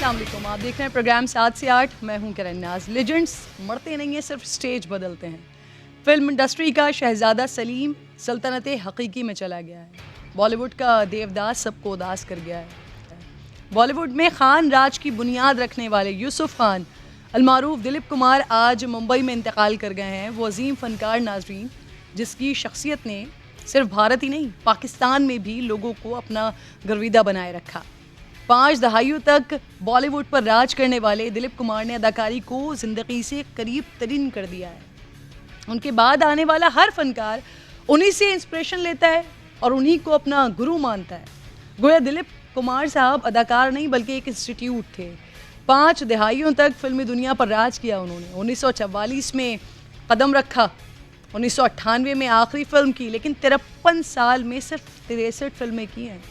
अस्सलाम वालेकुम, आप देख रहे हैं प्रोग्राम 7 से 8। मैं हूं किरण नाज। लेजेंड्स मरते नहीं हैं, सिर्फ स्टेज बदलते हैं। फिल्म इंडस्ट्री का शहजादा सलीम सल्तनत हकीकी में चला गया है। बॉलीवुड का देवदास सबको उदास कर गया है। बॉलीवुड में खान राज की बुनियाद रखने वाले यूसुफ खान अलमारूफ दिलीप कुमार आज मुंबई में इंतकाल कर गए हैं। वो अजीम फनकार नाजरीन जिसकी शख्सियत ने सिर्फ भारत ही नहीं पाकिस्तान में भी लोगों को अपना गर्विदा बनाए रखा। 5 दहाइयों तक बॉलीवुड पर राज करने वाले दिलीप कुमार ने अदाकारी को ज़िंदगी से करीब तरीन कर दिया है। उनके बाद आने वाला हर फनकार उन्हीं से इंस्पिरेशन लेता है और उन्हीं को अपना गुरु मानता है। गोया दिलीप कुमार साहब अदाकार नहीं बल्कि एक इंस्टीट्यूट थे। 5 दहाइयों तक फिल्मी दुनिया पर राज किया उन्होंने। 1944 में कदम रखा, 1998 में आखिरी फिल्म की, लेकिन 53 साल में सिर्फ 63 फिल्में की हैं।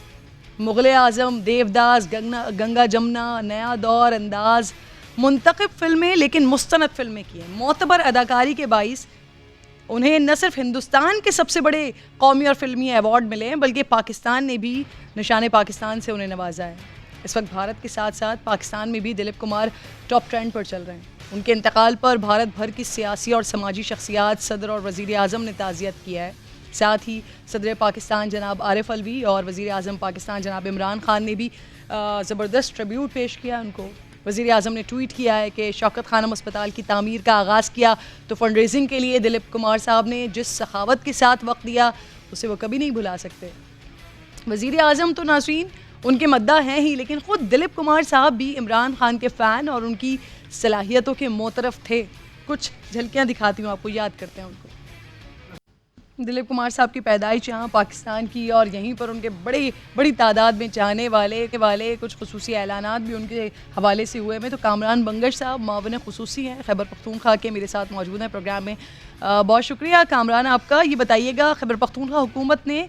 मुग़ल आज़म, देवदास, गंगा जमुना, नया दौर, अंदाज, मुंतखब फिल्में, लेकिन मुस्तनद फिल्में की हैं। मोतबर अदाकारी के बाइस उन्हें न सिर्फ हिंदुस्तान के सबसे बड़े कौमी और फिल्मी अवार्ड मिले हैं बल्कि पाकिस्तान ने भी निशान पाकिस्तान से उन्हें नवाजा है। इस वक्त भारत के साथ साथ पाकिस्तान में भी दिलीप कुमार टॉप ट्रेंड पर चल रहे हैं। उनके इंतकाल पर भारत भर की सियासी और समाजी शख्सियात, सदर और वज़ीर आज़म ने ताज़ियत किया है। साथ ही सदर पाकिस्तान जनाब आरिफ अलवी और वज़ीर आज़म पाकिस्तान जनाब इमरान खान ने भी ज़बरदस्त ट्रिब्यूट पेश किया उनको। वज़ीर आज़म ने ट्वीट किया है कि शौकत खानम अस्पताल की तामीर का आगाज़ किया तो फंड रेजिंग के लिए दिलीप कुमार साहब ने जिस सखावत के साथ वक्त दिया उसे वो कभी नहीं भुला सकते। वज़ीर आज़म तो नाज़रीन उनके मद्दा हैं ही, लेकिन ख़ुद दिलीप कुमार साहब भी इमरान खान के फ़ैन और उनकी सलाहियतों के मोतरफ थे। कुछ झलकियाँ दिखाती हूँ आपको, याद करते हैं उनको। दिलीप कुमार साहब की पैदाइश यहाँ पाकिस्तान की और यहीं पर उनके बड़ी तादाद में चाहने वाले कुछ खुसूसी ऐलानात भी उनके हवाले से हुए में। तो कामरान बंगश साहब मावन खुसूसी हैं खैबर पख्तूनख्वा के, मेरे साथ मौजूद हैं प्रोग्राम में। बहुत शुक्रिया कामरान आपका। ये बताइएगा, खैबर पख्तूनख्वा हुकूमत ने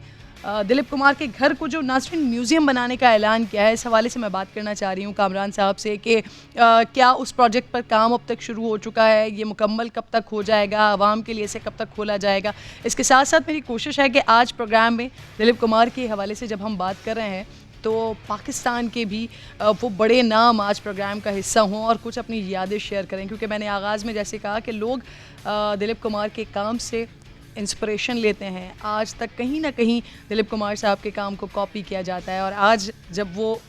दिलीप कुमार के घर को जो नाज़रीन म्यूज़ियम बनाने का ऐलान किया है, इस हवाले से मैं बात करना चाह रही हूँ कामरान साहब से कि क्या उस प्रोजेक्ट पर काम अब तक शुरू हो चुका है, ये मुकम्मल कब तक हो जाएगा, आवाम के लिए इसे कब तक खोला जाएगा। इसके साथ साथ मेरी कोशिश है कि आज प्रोग्राम में दिलीप कुमार के हवाले से जब हम बात कर रहे हैं तो पाकिस्तान के भी वो बड़े नाम आज प्रोग्राम का हिस्सा हों और कुछ अपनी यादें शेयर करें, क्योंकि मैंने आगाज़ में जैसे कहा कि लोग दिलीप कुमार के काम से इंस्पिरेशन लेते हैं। आज तक कहीं ना कहीं दिलीप कुमार साहब के काम को कॉपी किया जाता है और आज जब वो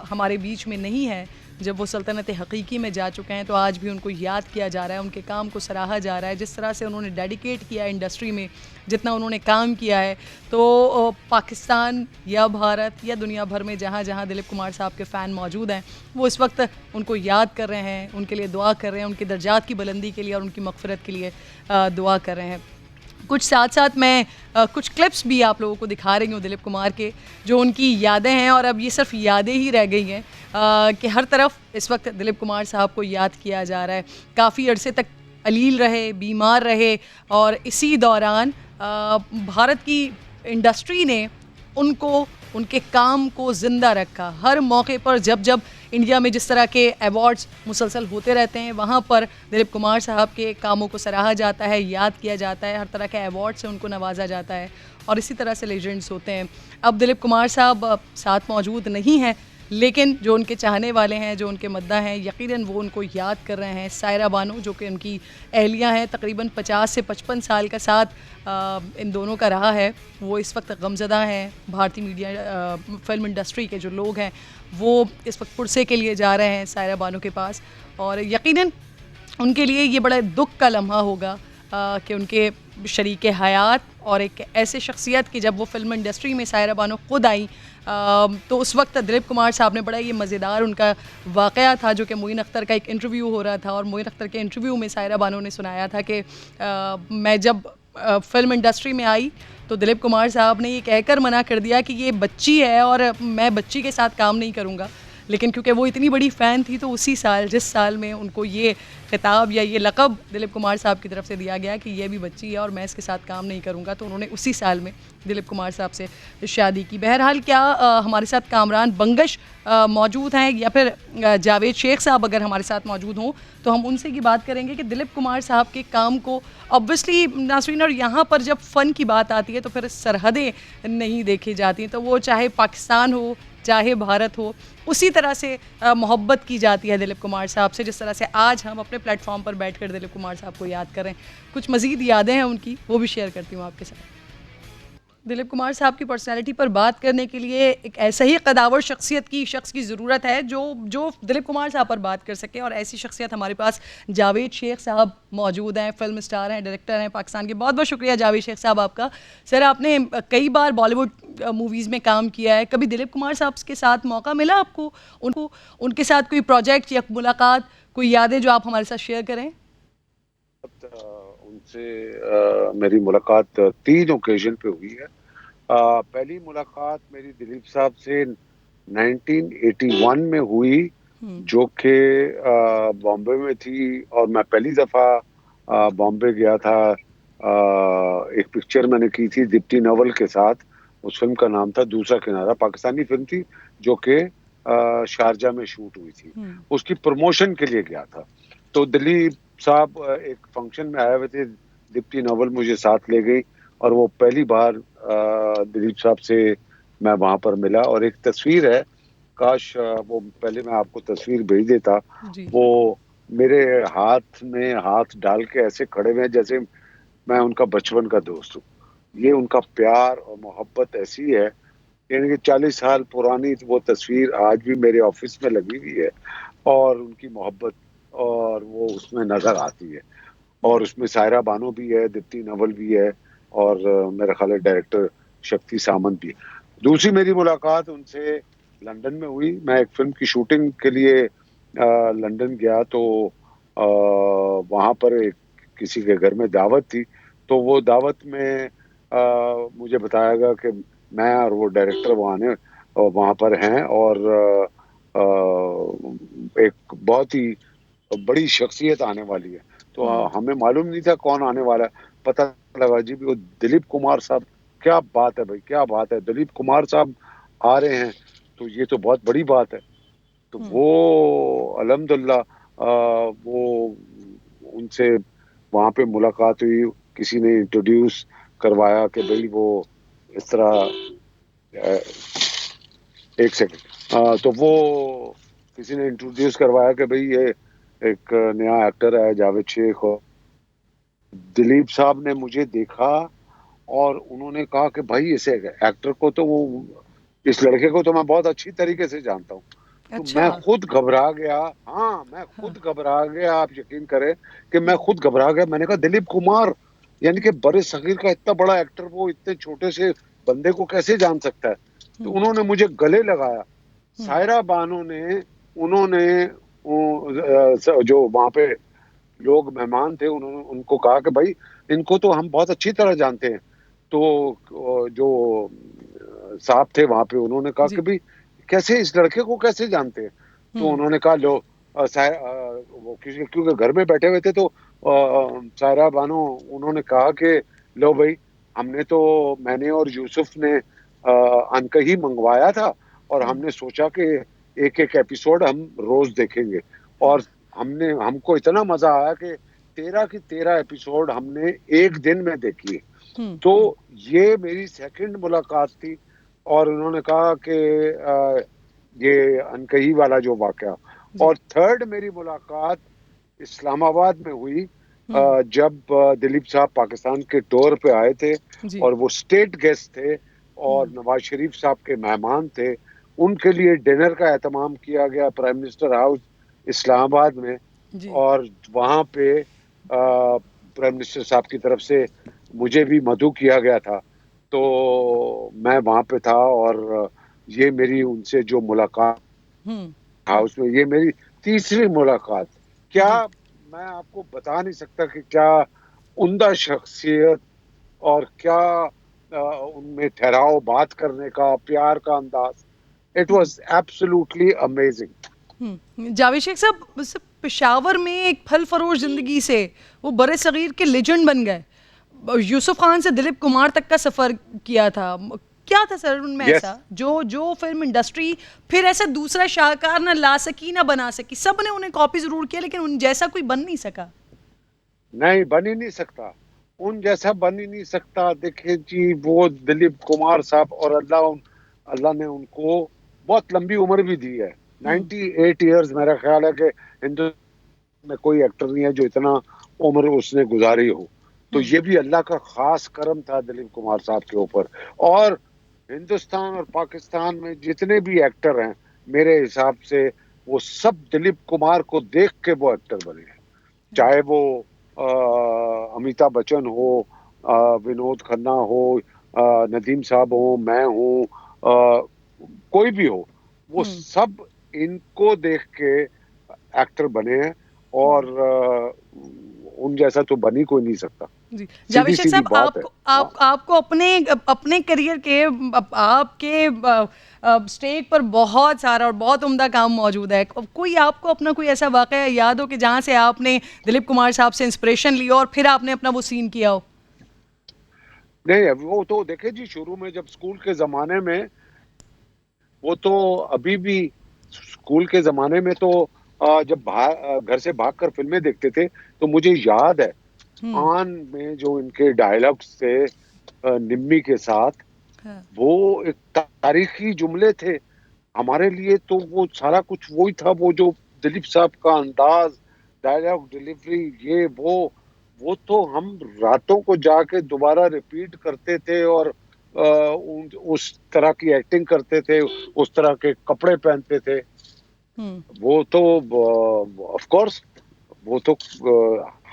हमारे बीच में नहीं है, जब वो सल्तनत हकीकी में जा चुके हैं, तो आज भी उनको याद किया जा रहा है, उनके काम को सराहा जा रहा है। जिस तरह से उन्होंने डेडिकेट किया है इंडस्ट्री में, जितना उन्होंने काम किया है, तो पाकिस्तान या भारत या दुनिया भर में जहाँ जहाँ दिलीप कुमार साहब के फ़ैन मौजूद हैं वो इस वक्त उनको याद कर रहे हैं, उनके लिए दुआ कर रहे हैं, उनके दर्जात की बुलंदी के लिए और उनकी मग़फ़िरत के लिए दुआ कर रहे हैं। कुछ साथ साथ मैं कुछ क्लिप्स भी आप लोगों को दिखा रही हूँ दिलीप कुमार के, जो उनकी यादें हैं और अब ये सिर्फ यादें ही रह गई हैं कि हर तरफ इस वक्त दिलीप कुमार साहब को याद किया जा रहा है। काफ़ी अरसे तक अलील रहे, बीमार रहे और इसी दौरान भारत की इंडस्ट्री ने उनको, उनके काम को ज़िंदा रखा। हर मौके पर जब इंडिया में जिस तरह के अवार्ड्स मुसलसल होते रहते हैं, वहाँ पर दिलीप कुमार साहब के कामों को सराहा जाता है, याद किया जाता है, हर तरह के अवार्ड से उनको नवाजा जाता है और इसी तरह से लेजेंड्स होते हैं। अब दिलीप कुमार साहब साथ मौजूद नहीं हैं, लेकिन जो उनके चाहने वाले हैं, जो उनके मद्दा हैं, यकीनन वो उनको याद कर रहे हैं। सायरा बानो जो कि उनकी अहलिया हैं, तकरीबन 50 से 55 साल का साथ इन दोनों का रहा है, वो इस वक्त गमज़दा हैं। भारतीय मीडिया फिल्म इंडस्ट्री के जो लोग हैं वो इस वक्त पुरसे के लिए जा रहे हैं सायरा बानो के पास और यकीनन उनके लिए ये बड़ा दुख का लम्हा होगा कि उनके शरीक हयात और एक ऐसे शख्सियत की जब वो फिल्म इंडस्ट्री में सायरा बानो खुद आई तो उस वक्त दिलीप कुमार साहब ने बड़ा ये मज़ेदार उनका वाक़या था, जो कि मोइन अख्तर का एक इंटरव्यू हो रहा था और मोइन अख्तर के इंटरव्यू में सायरा बानो ने सुनाया था कि मैं जब फिल्म इंडस्ट्री में आई तो दिलीप कुमार साहब ने ये कहकर मना कर दिया कि ये बच्ची है और मैं बच्ची के साथ काम नहीं करूँगा, लेकिन क्योंकि वो इतनी बड़ी फ़ैन थी तो उसी साल, जिस साल में उनको ये खिताब या ये लक़ब दिलीप कुमार साहब की तरफ से दिया गया कि ये भी बच्ची है और मैं इसके साथ काम नहीं करूँगा, तो उन्होंने उसी साल में दिलीप कुमार साहब से शादी की। बहरहाल क्या हमारे साथ कामरान बंगश मौजूद हैं या फिर जावेद शेख साहब अगर हमारे साथ मौजूद हों तो हम उनसे की बात करेंगे कि दिलीप कुमार साहब के काम को ऑब्वियसली नाज़रीन, और यहाँ पर जब फ़न की बात आती है तो फिर सरहदें नहीं देखी जाती, तो वो चाहे पाकिस्तान हो चाहे भारत हो, उसी तरह से मोहब्बत की जाती है दिलीप कुमार साहब से, जिस तरह से आज हम अपने प्लेटफॉर्म पर बैठकर दिलीप कुमार साहब को याद करें। कुछ मज़ीद यादें हैं उनकी, वो भी शेयर करती हूँ आपके साथ। दिलीप कुमार साहब की पर्सनैलिटी पर बात करने के लिए एक ऐसा ही कदावर शख्स की ज़रूरत है जो जो दिलीप कुमार साहब पर बात कर सके, और ऐसी शख्सियत हमारे पास जावेद शेख साहब मौजूद हैं। फिल्म स्टार हैं, डायरेक्टर हैं पाकिस्तान के। बहुत बहुत शुक्रिया जावेद शेख साहब आपका। सर, आपने कई बार बॉलीवुड मूवीज़ में काम किया है, कभी दिलीप कुमार साहब के साथ मौका मिला आपको, उनको उनके साथ कोई प्रोजेक्ट या मुलाकात, कोई यादें जो आप हमारे साथ शेयर करें? उनसे मेरी मुलाकात 3 ओकेजन पे हुई है। पहली मुलाकात मेरी दिलीप साहब से 1981 में हुई, जो कि बॉम्बे में थी, और मैं पहली दफ़ा बॉम्बे गया था। एक पिक्चर मैंने की थी दीप्ति नवल के साथ। उस फिल्म का नाम था दूसरा किनारा, पाकिस्तानी फिल्म थी जो कि शारजा में शूट हुई थी। उसकी प्रमोशन के लिए गया था। तो दिलीप साहब एक फंक्शन में आए हुए थे, दीप्ति नवल मुझे साथ ले गई, और वो पहली बार दिलीप साहब से मैं वहां पर मिला। और एक तस्वीर है, काश वो पहले मैं आपको तस्वीर भेज देता। वो मेरे हाथ में हाथ डाल के ऐसे खड़े हुए जैसे मैं उनका बचपन का दोस्त हूँ। ये उनका प्यार और मोहब्बत ऐसी है, यानी कि 40 साल पुरानी वो तस्वीर आज भी मेरे ऑफिस में लगी हुई है, और उनकी मोहब्बत और वो उसमें नजर आती है। और उसमें सायरा बानो भी है, दीप्ति नवल भी है, और मेरा ख्याल है डायरेक्टर शक्ति सामंत भी है। दूसरी मेरी मुलाकात उनसे लंदन में हुई। मैं एक फिल्म की शूटिंग के लिए लंदन गया, तो वहाँ पर एक किसी के घर में दावत थी। तो वो दावत में मुझे बताया गया कि मैं और वो डायरेक्टर वहाँ पर हैं, और एक बहुत ही बड़ी शख्सियत आने वाली है। तो हमें मालूम नहीं था कौन आने वाला है। पता लगा जी वो दिलीप कुमार साहब। क्या बात है भाई, क्या बात है, दिलीप कुमार साहब आ रहे हैं, तो ये तो बहुत बड़ी बात है। तो वो अल्हम्दुलिल्लाह वो उनसे वहाँ पे मुलाकात हुई। किसी ने इंट्रोड्यूस करवाया कि भाई वो इस तरह, एक सेकंड, तो वो किसी ने इंट्रोड्यूस करवाया कि भाई ये एक नया एक्टर है जावेद शेख। और दिलीप साहब ने मुझे देखा और उन्होंने कहा कि भाई इसे एक्टर को तो वो, इस लड़के को तो मैं बहुत अच्छी तरीके से जानता हूँ। तो अच्छा। मैं खुद घबरा गया। हाँ, मैं खुद घबरा गया, आप यकीन करें कि मैं खुद घबरा गया। मैंने कहा दिलीप कुमार, यानी कि बड़े सगीर का इतना बड़ा एक्टर वो इतने छोटे से बंदे को कैसे जान सकता है। तो उन्होंने मुझे गले लगाया। सायरा बानो ने, उन्होंने जो वहां पे लोग मेहमान थे, उन्होंने उनको कहा कि भाई इनको तो हम बहुत अच्छी तरह जानते हैं। तो जो साहब थे वहां पे, उन्होंने कहा कि भाई कैसे, इस लड़के को कैसे जानते हैं। तो उन्होंने कहा लो, वो क्योंकि घर में बैठे हुए थे, तो सायरा बानो उन्होंने कहा कि लो भाई, हमने तो, मैंने और यूसुफ ने अनकही मंगवाया था, और हमने सोचा कि एक एक एपिसोड हम रोज देखेंगे। और हमको इतना मजा आया कि 13 की 13 एपिसोड हमने एक दिन में देखी है। तो ये मेरी सेकंड मुलाकात थी। और उन्होंने कहा कि ये अनकही वाला जो वाकया। और थर्ड मेरी मुलाकात इस्लामाबाद में हुई, जब दिलीप साहब पाकिस्तान के टूर पे आए थे, और वो स्टेट गेस्ट थे और नवाज शरीफ साहब के मेहमान थे। उनके लिए डिनर का एहतमाम किया गया प्राइम मिनिस्टर हाउस इस्लामाबाद में, और वहाँ पे प्राइम मिनिस्टर साहब की तरफ से मुझे भी मदऊ किया गया था। तो मैं वहाँ पे था, और ये मेरी उनसे जो मुलाकात हाउस में, ये मेरी तीसरी मुलाकात। क्या मैं आपको बता नहीं सकता कि क्या उम्दा शख्सियत, और क्या उनमें ठहराव, बात करने का, प्यार का अंदाज। It was absolutely amazing. Javed Sheikh साहब, पेशावर में एक फल फरोश जिंदगी से वो बड़े सगीर के लेजेंड बन गए। यूसुफ खान से दिलीप कुमार तक का सफर किया था। क्या था सर उनमें ऐसा जो जो फिल्म इंडस्ट्री फिर ऐसा दूसरा शाहकार ना ला सकी ना बना सकी? सब ने उन्हें कॉपी जरूर किया, लेकिन उन जैसा कोई बन नहीं सका। नहीं, बन ही नहीं सकता, उन जैसा बन ही नहीं सकता। देखिए जी, वो दिलीप कुमार साहब, और अल्लाह ने उनको बहुत लंबी उम्र भी दी है। 98 ईयर्स मेरा ख्याल है कि हिंदुस्तान में कोई एक्टर नहीं है जो इतना उम्र उसने गुजारी हो। तो ये भी अल्लाह का खास करम था दिलीप कुमार साहब के ऊपर। और हिंदुस्तान और पाकिस्तान में जितने भी एक्टर हैं, मेरे हिसाब से वो सब दिलीप कुमार को देख के वो एक्टर बने हैं। चाहे वो अमिताभ बच्चन हो, विनोद खन्ना हो, नदीम साहब हो, मैं हूँ, कोई भी हो, वो सब इनको देख के एक्टर बने हैं। और उन जैसा तो बन ही कोई नहीं सकता। जी, सीधी जावेद शेख सीधी साहब, बात है। आपको अपने करियर के आपके स्टेज पर बहुत सारा और बहुत उम्दा काम मौजूद है। कोई आपको अपना कोई ऐसा वाकया याद हो कि जहाँ से आपने दिलीप कुमार साहब से इंस्पिरेशन लिया और फिर आपने अपना वो सीन किया हो? नहीं, वो तो देखे जी, शुरू में जब स्कूल के जमाने में, वो तो अभी भी स्कूल के जमाने में तो जब घर से भागकर फिल्में देखते थे, तो मुझे याद है आन में जो इनके डायलॉग्स थे निम्मी के साथ, हाँ। वो एक तारीखी जुमले थे हमारे लिए। तो वो सारा कुछ वही था, वो जो दिलीप साहब का अंदाज, डायलॉग डिलीवरी, ये वो तो हम रातों को जाके दोबारा रिपीट करते थे और उस तरह की एक्टिंग करते थे, उस तरह के कपड़े पहनते थे। वो तो ऑफ कोर्स, वो तो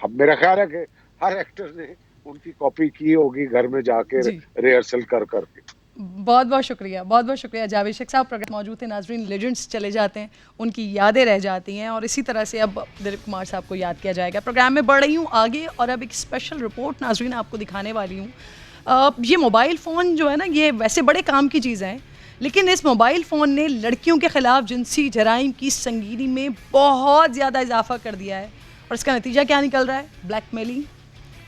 मेरा ख्याल है कि हर एक्टर ने उनकी कॉपी की होगी घर में जाके रिहर्सल कर करके। बहुत बहुत शुक्रिया जावेद शेख साहब। प्रोग्राम मौजूद थे नाजरीन। लेजेंड्स चले जाते हैं, उनकी यादें रह जाती हैं, और इसी तरह से अब दिलीप कुमार साहब को याद किया जाएगा। प्रोग्राम में बढ़ रही हूँ आगे और अब एक स्पेशल रिपोर्ट नाजरीन आपको दिखाने वाली हूँ। ये मोबाइल फ़ोन जो है ना, ये वैसे बड़े काम की चीज़ें हैं, लेकिन इस मोबाइल फ़ोन ने लड़कियों के ख़िलाफ़ जिनसी जराइम की संगीनी में बहुत ज़्यादा इजाफा कर दिया है। और इसका नतीजा क्या निकल रहा है? ब्लैकमेलिंग,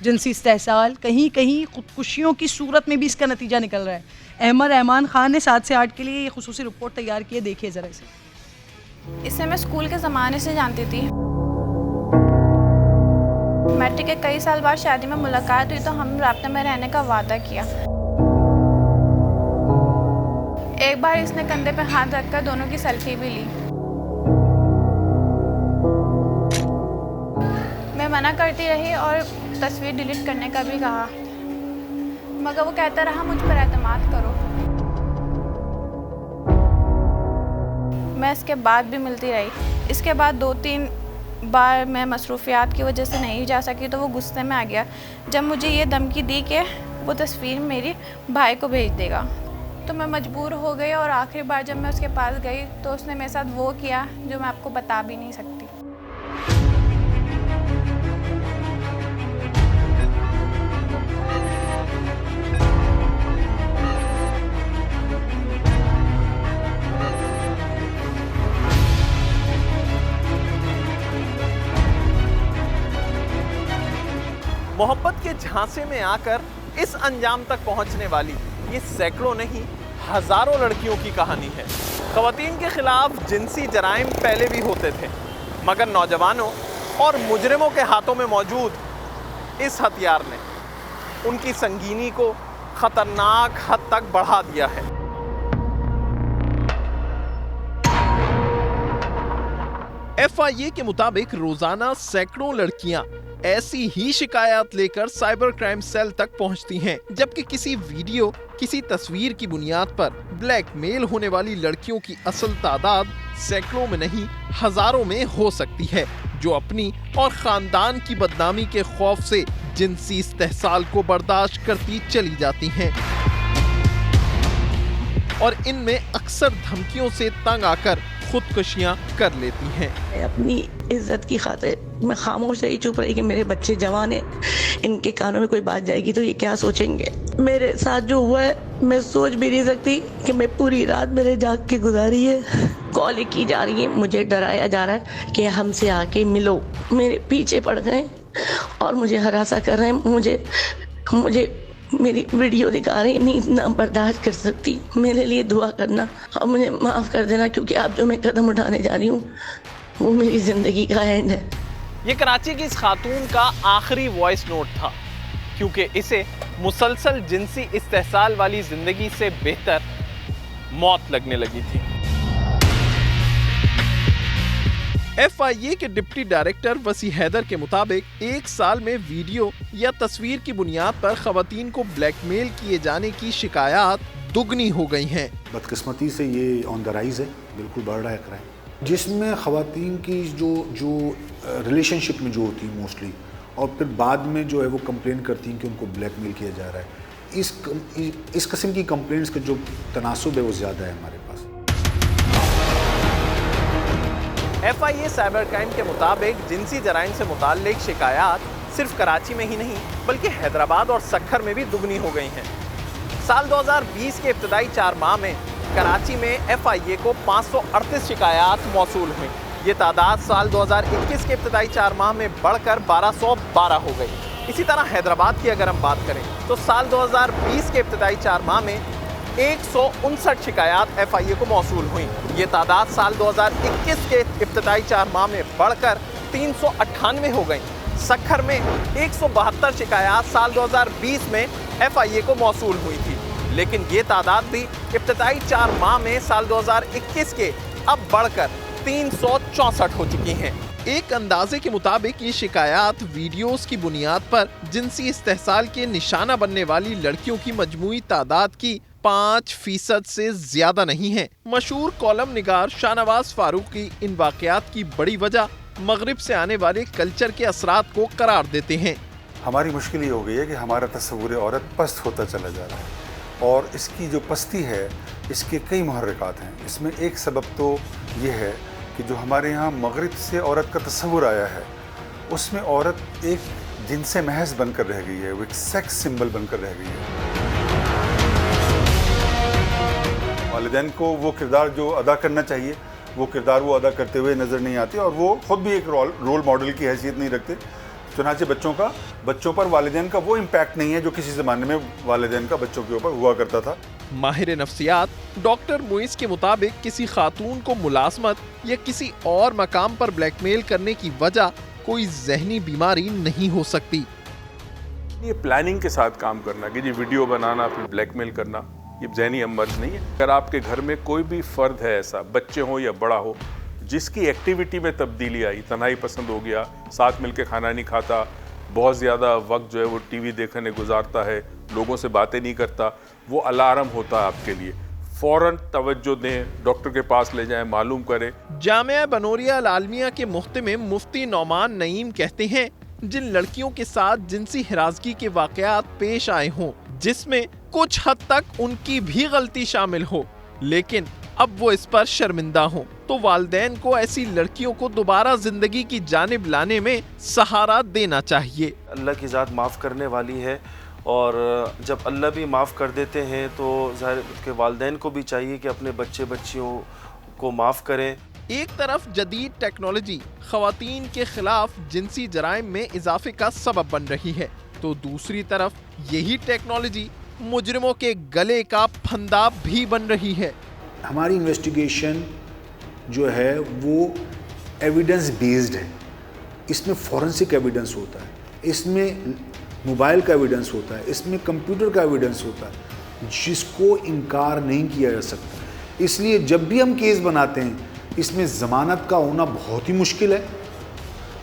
जिनसी इस्तेहसाल, कहीं कहीं खुदकुशियों की सूरत में भी इसका नतीजा निकल रहा है। अहमद रहमान खान ने 7 से 8 के लिए ये खुसूसी रिपोर्ट तैयार की है, देखिए ज़रा इसे। इसे मैं स्कूल के ज़माने से जानती थी। मैट्रिक के कई साल बाद शादी में मुलाकात हुई तो हम राब्ते में रहने का वादा किया। एक बार इसने कंधे पे हाथ रखकर दोनों की सेल्फी भी ली। मैं मना करती रही और तस्वीर डिलीट करने का भी कहा, मगर वो कहता रहा मुझ पर एतमाद करो। मैं इसके बाद भी मिलती रही। इसके बाद 2-3 बार मैं मसरूफियात की वजह से नहीं जा सकी तो वो गुस्से में आ गया जब मुझे ये धमकी दी कि वो तस्वीर मेरी भाई को भेज देगा। तो मैं मजबूर हो गई और आखिरी बार जब मैं उसके पास गई तो उसने मेरे साथ वो किया जो मैं आपको बता भी नहीं सकती। मोहब्बत के झांसे में आकर इस अंजाम तक पहुंचने वाली ये सैकड़ों नहीं हजारों लड़कियों की कहानी है। ख़वातीन के खिलाफ जिनसी जराइम पहले भी होते थे, मगर नौजवानों और मुजरिमों के हाथों में मौजूद इस हथियार ने उनकी संगीनी को खतरनाक हद तक बढ़ा दिया है। FIA के मुताबिक रोजाना सैकड़ों लड़कियां ऐसी ही शिकायत लेकर साइबर क्राइम सेल तक पहुंचती हैं, जबकि किसी वीडियो, किसी तस्वीर की बुनियाद पर ब्लैकमेल होने वाली लड़कियों की असल तादाद सैकड़ों में नहीं हजारों में हो सकती है, जो अपनी और खानदान की बदनामी के खौफ से जिनसी इस्तेहसाल को बर्दाश्त करती चली जाती हैं और इनमें अक्सर धमकियों से तंग आकर खुदकुशियां कर लेती हैं। अपनी इज्जत की खातिर मैं खामोश रही, चुप रही कि मेरे बच्चे जवान हैं, इनके कानों में कोई बात जाएगी तो ये क्या सोचेंगे। मेरे साथ जो हुआ है मैं सोच भी नहीं सकती कि मैं पूरी रात मेरे जाग के गुजारी है। कॉल की जा रही है, मुझे डराया जा रहा है कि हमसे आके मिलो। मेरे पीछे पड़ गए और मुझे हरासा कर रहे हैं। मुझे मेरी वीडियो दिखा रही, नहीं इतना बर्दाश्त कर सकती। मेरे लिए दुआ करना और मुझे माफ़ कर देना, क्योंकि आप जो मैं कदम उठाने जा रही हूँ वो मेरी ज़िंदगी का एंड है। ये कराची की इस खातून का आखिरी वॉइस नोट था, क्योंकि इसे मुसलसल जिनसी इस्तेहसाल वाली ज़िंदगी से बेहतर मौत लगने लगी थी। FIA के डिप्टी डायरेक्टर वसी हैदर के मुताबिक 1 साल में वीडियो या तस्वीर की बुनियाद पर खवातीन को ब्लैकमेल किए जाने की शिकायत दुगनी हो गई हैं। बदकिस्मती से ये ऑन द राइज है, बिल्कुल बढ़ रहा है क्राइम, जिसमें खवातीन की जो रिलेशनशिप में जो होती है मोस्टली, और फिर बाद में जो है वो कंप्लेन करती हैं कि उनको ब्लैकमेल किया जा रहा है। इस किस्म की कंप्लेंट्स का जो तनासुब है वो ज़्यादा है हमारे पास। FIA साइबर क्राइम के मुताबिक जिनसी जराइम से मुताल्लिक शिकायत सिर्फ कराची में ही नहीं बल्कि हैदराबाद और सक्खर में भी दुगनी हो गई हैं। साल 2020 के इब्तदाई 4 माह में कराची में FIA को 538 शिकायत मौसूल हुई। ये तादाद साल 2021 के इब्तदाई 4 माह में बढ़कर 1212 हो गई। इसी तरह हैदराबाद की अगर हम बात करें तो साल 2020 के इब्तदाई 4 माह में 159 शिकायत FIA को मौसूल हुई। ये तादाद साल 2021 के इब्तदाई 4 माह में बढ़कर 398 हो गई। सक्खर में 172 शिकायत साल 2020 में FIA को मौसूल हुई थी, लेकिन ये तादाद भी इब्तदाई 4 माह में साल 2021 के अब बढ़कर 364 हो चुकी हैं। एक अंदाजे के मुताबिक ये शिकायत वीडियोस की बुनियाद पर जिनसी इस्तेहसाल के निशाना बनने वाली लड़कियों की मजमूई तादाद की 5% से ज्यादा नहीं है। मशहूर कॉलम निगार शाहनवाज फारूकी इन वाकयात की बड़ी वजह मगरिब से आने वाले कल्चर के असरात को करार देते हैं। हमारी मुश्किल ये हो गई है कि हमारा तस्वुर औरत पस्त होता चला जा रहा है, और इसकी जो पस्ती है इसके कई मुहर्रिकात हैं। इसमें एक सबब तो ये है कि जो हमारे यहाँ मगरिब से औरत का तस्वुर आया है उसमें औरत एक जिनसे महज बनकर रह गई है, वो एक सेक्स सिंबल बनकर रह गई है। वालिदैन को वो किरदार जो अदा करना चाहिए वो किरदार वो अदा करते हुए नज़र नहीं आते, और वो खुद भी एक रोल मॉडल की हैसियत नहीं रखते। चुनांचे बच्चों पर वालिदैन का वो इम्पैक्ट नहीं है जो किसी ज़माने में वालिदैन का बच्चों के ऊपर हुआ करता था। माहिर नफ्सियात डॉक्टर मुइस के मुताबिक किसी खातून को मुलाजमत या किसी और मकाम पर ब्लैकमेल करने की वजह कोई जहनी बीमारी नहीं हो सकती। ये प्लानिंग के साथ काम करना कि जी वीडियो बनाना फिर ब्लैकमेल करना, ये जहनी अमर्ज नहीं है। अगर आपके घर में कोई भी फ़र्द है ऐसा, बच्चे हो या बड़ा हो, जिसकी एक्टिविटी में तब्दीली आई, तन्हाई पसंद हो गया, साथ मिलके खाना नहीं खाता, बहुत ज़्यादा वक्त जो है वो टीवी देखने गुजारता है, लोगों से बातें नहीं करता, वो अलार्म होता है आपके लिए। फ़ौरन तवज्जो दें, डॉक्टर के पास ले जाएं, मालूम करें। जामिया बनोरिया अल आलमिया के मुख्तमिम मुफ्ती नौमान नईम कहते हैं जिन लड़कियों के साथ जिनसी हिरासगी के वाकयात पेश आए हों जिसमें कुछ हद तक उनकी भी गलती शामिल हो, लेकिन अब वो इस पर शर्मिंदा हों, तो वालिदैन को ऐसी लड़कियों को दोबारा जिंदगी की जानिब लाने में सहारा देना चाहिए। अल्लाह की ज़ात माफ़ करने वाली है, और जब अल्लाह भी माफ़ कर देते हैं तो ज़ाहिर उसके वालिदैन को भी चाहिए कि अपने बच्चे बच्चियों को माफ़ करें। एक तरफ जदीद टेक्नोलॉजी खवातीन के खिलाफ जिनसी जराइम में इजाफे का सबब बन रही है, तो दूसरी तरफ यही टेक्नोलॉजी मुजरिमों के गले का फंदा भी बन रही है। हमारी इन्वेस्टिगेशन जो है वो एविडेंस बेस्ड है, इसमें फॉरेंसिक एविडेंस होता है, इसमें मोबाइल का एविडेंस होता है, इसमें कंप्यूटर का एविडेंस होता है, जिसको इनकार नहीं किया जा सकता। इसलिए जब भी हम केस बनाते हैं इसमें ज़मानत का होना बहुत ही मुश्किल है।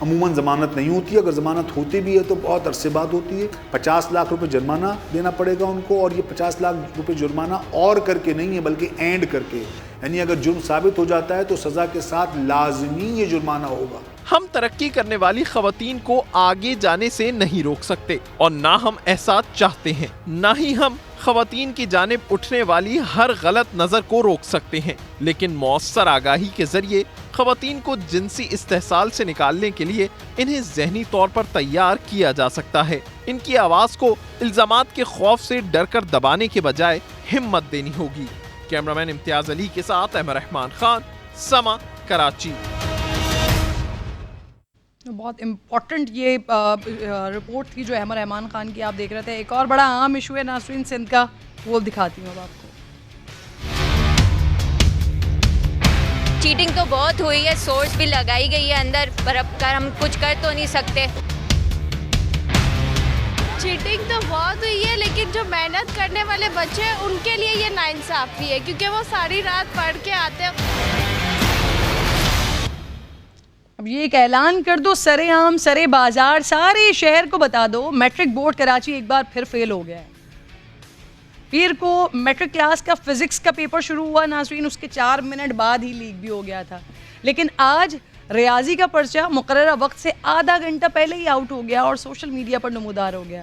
अमूमन ज़मानत नहीं होती है, अगर ज़मानत होती भी है तो बहुत अरसे बाद होती है। 50 लाख रुपए जुर्माना देना पड़ेगा उनको, और ये 50 लाख रुपए जुर्माना और करके नहीं है बल्कि एंड करके, यानी अगर जुर्म साबित हो जाता है तो सज़ा के साथ लाजमी ये जुर्माना होगा। हम तरक्की करने वाली खवातीन को आगे जाने से नहीं रोक सकते, और ना हम ऐसा चाहते हैं, ना ही हम खवातीन की जानिब उठने वाली हर गलत नज़र को रोक सकते हैं। लेकिन मौसर आगाही के जरिए खवातीन को जिनसी इस्तेहसाल से निकालने के लिए इन्हें जहनी तौर पर तैयार किया जा सकता है। इनकी आवाज़ को इल्ज़ामात के खौफ से डर कर दबाने के बजाय हिम्मत देनी होगी। कैमरामैन इम्तियाज अली के साथ अहमद रहमान खान, समा, कराची। बहुत इम्पॉर्टेंट ये रिपोर्ट थी जो अहमद रहमान खान की आप देख रहे थे। एक और बड़ा आम इशू है नासरीन सिंध का, वो दिखाती हूँ अब आपको। चीटिंग तो बहुत हुई है, सोर्स भी लगाई गई है अंदर, पर अब कर हम कुछ कर तो नहीं सकते। चीटिंग तो बहुत हुई है, लेकिन जो मेहनत करने वाले बच्चे हैं उनके लिए ये नाइंसाफ़ी है, क्योंकि वो सारी रात पढ़ के आते हैं। अब ये एक ऐलान कर दो सरेआम सरे बाजार, सारे शहर को बता दो, मैट्रिक बोर्ड कराची एक बार फिर फेल हो गया है। पीर को मैट्रिक क्लास का फिजिक्स का पेपर शुरू हुआ नाज़रीन, उसके 4 मिनट बाद ही लीक भी हो गया था। लेकिन आज रियाजी का पर्चा मुकर्ररा वक्त से आधा घंटा पहले ही आउट हो गया और सोशल मीडिया पर नमूदार हो गया।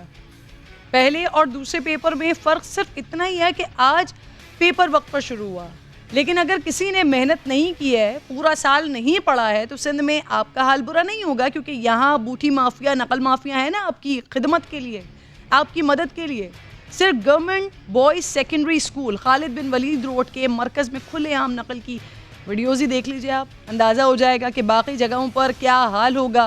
पहले और दूसरे पेपर में फ़र्क सिर्फ इतना ही है कि आज पेपर वक्त पर शुरू हुआ। लेकिन अगर किसी ने मेहनत नहीं की है, पूरा साल नहीं पढ़ा है, तो सिंध में आपका हाल बुरा नहीं होगा, क्योंकि यहाँ बूटी माफिया, नकल माफिया है ना आपकी खिदमत के लिए, आपकी मदद के लिए। सिर्फ government boys secondary school Khalid bin Walid road के मरकज़ में खुलेआम नकल की वीडियोज़ ही देख लीजिए आप, अंदाज़ा हो जाएगा कि बाकी जगहों पर क्या हाल होगा।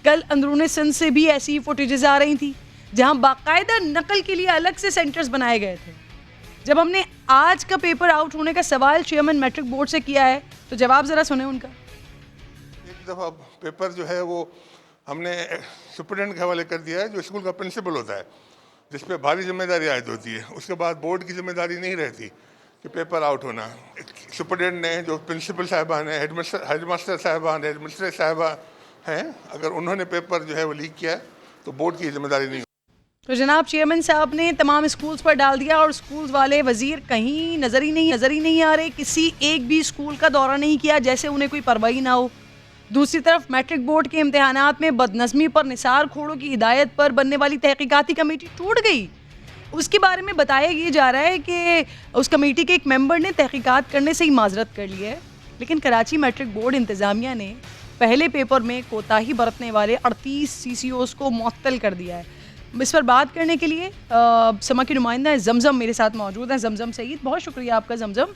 कल अंदरूनी सिंध से भी ऐसी फुटेजेस आ रही थी जहाँ बाकायदा नकल के लिए अलग से सेंटर्स बनाए गए थे। जब हमने आज का पेपर आउट होने का सवाल चेयरमैन मैट्रिक बोर्ड से किया है, तो जवाब ज़रा सुने उनका। एक दफ़ा पेपर जो है वो हमने सुपरिटेंडेंट के हवाले कर दिया है, जो स्कूल का प्रिंसिपल होता है, जिस पे भारी जिम्मेदारी आयद होती है। उसके बाद बोर्ड की जिम्मेदारी नहीं रहती कि पेपर आउट होना। सुपरिटेंडेंट ने, जो प्रिंसिपल साहिबान हैं, हेडमास्टर साहिबान, हेडमिस्ट्रेस साहिबा हैं, अगर उन्होंने पेपर जो है वो लीक किया है तो बोर्ड की जिम्मेदारी नहीं। तो जनाब चेयरमैन साहब ने तमाम स्कूल्स पर डाल दिया और स्कूल्स वाले वज़ीर कहीं नज़र ही नहीं आ रहे, किसी एक भी स्कूल का दौरा नहीं किया, जैसे उन्हें कोई परवाही ना हो। दूसरी तरफ मैट्रिक बोर्ड के इम्तिहानात में बदनज़मी पर निसार खोड़ों की हिदायत पर बनने वाली तहकीकाती कमेटी टूट गई। उसके बारे में बताया ये जा रहा है कि उस कमेटी के एक मेंबर ने तहकीकात करने से ही माजरत कर ली है। लेकिन कराची मैट्रिक बोर्ड इंतज़ामिया ने पहले पेपर में कोताही बरतने वाले 38 CCOs को मुअत्तल कर दिया है। इस पर बात करने के लिए समा की नुमाइंदा जमजम मेरे साथ मौजूद हैं। जमजम सईद, बहुत शुक्रिया आपका जमजम।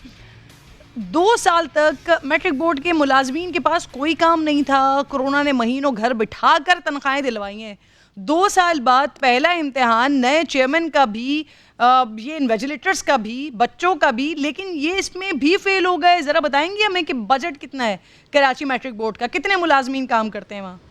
2 साल तक मैट्रिक बोर्ड के मुलाजमीन के पास कोई काम नहीं था, कोरोना ने महीनों घर बिठा कर तनख्वाहें दिलवाई हैं। 2 साल बाद पहला इम्तिहान, नए चेयरमैन का भी, ये इन्वेजिलेटर्स का भी, बच्चों का भी, लेकिन ये इसमें भी फेल हो गए। ज़रा बताएंगे हमें कि बजट कितना है कराची मैट्रिक बोर्ड का, कितने मुलाजमीन काम करते हैं वहाँ?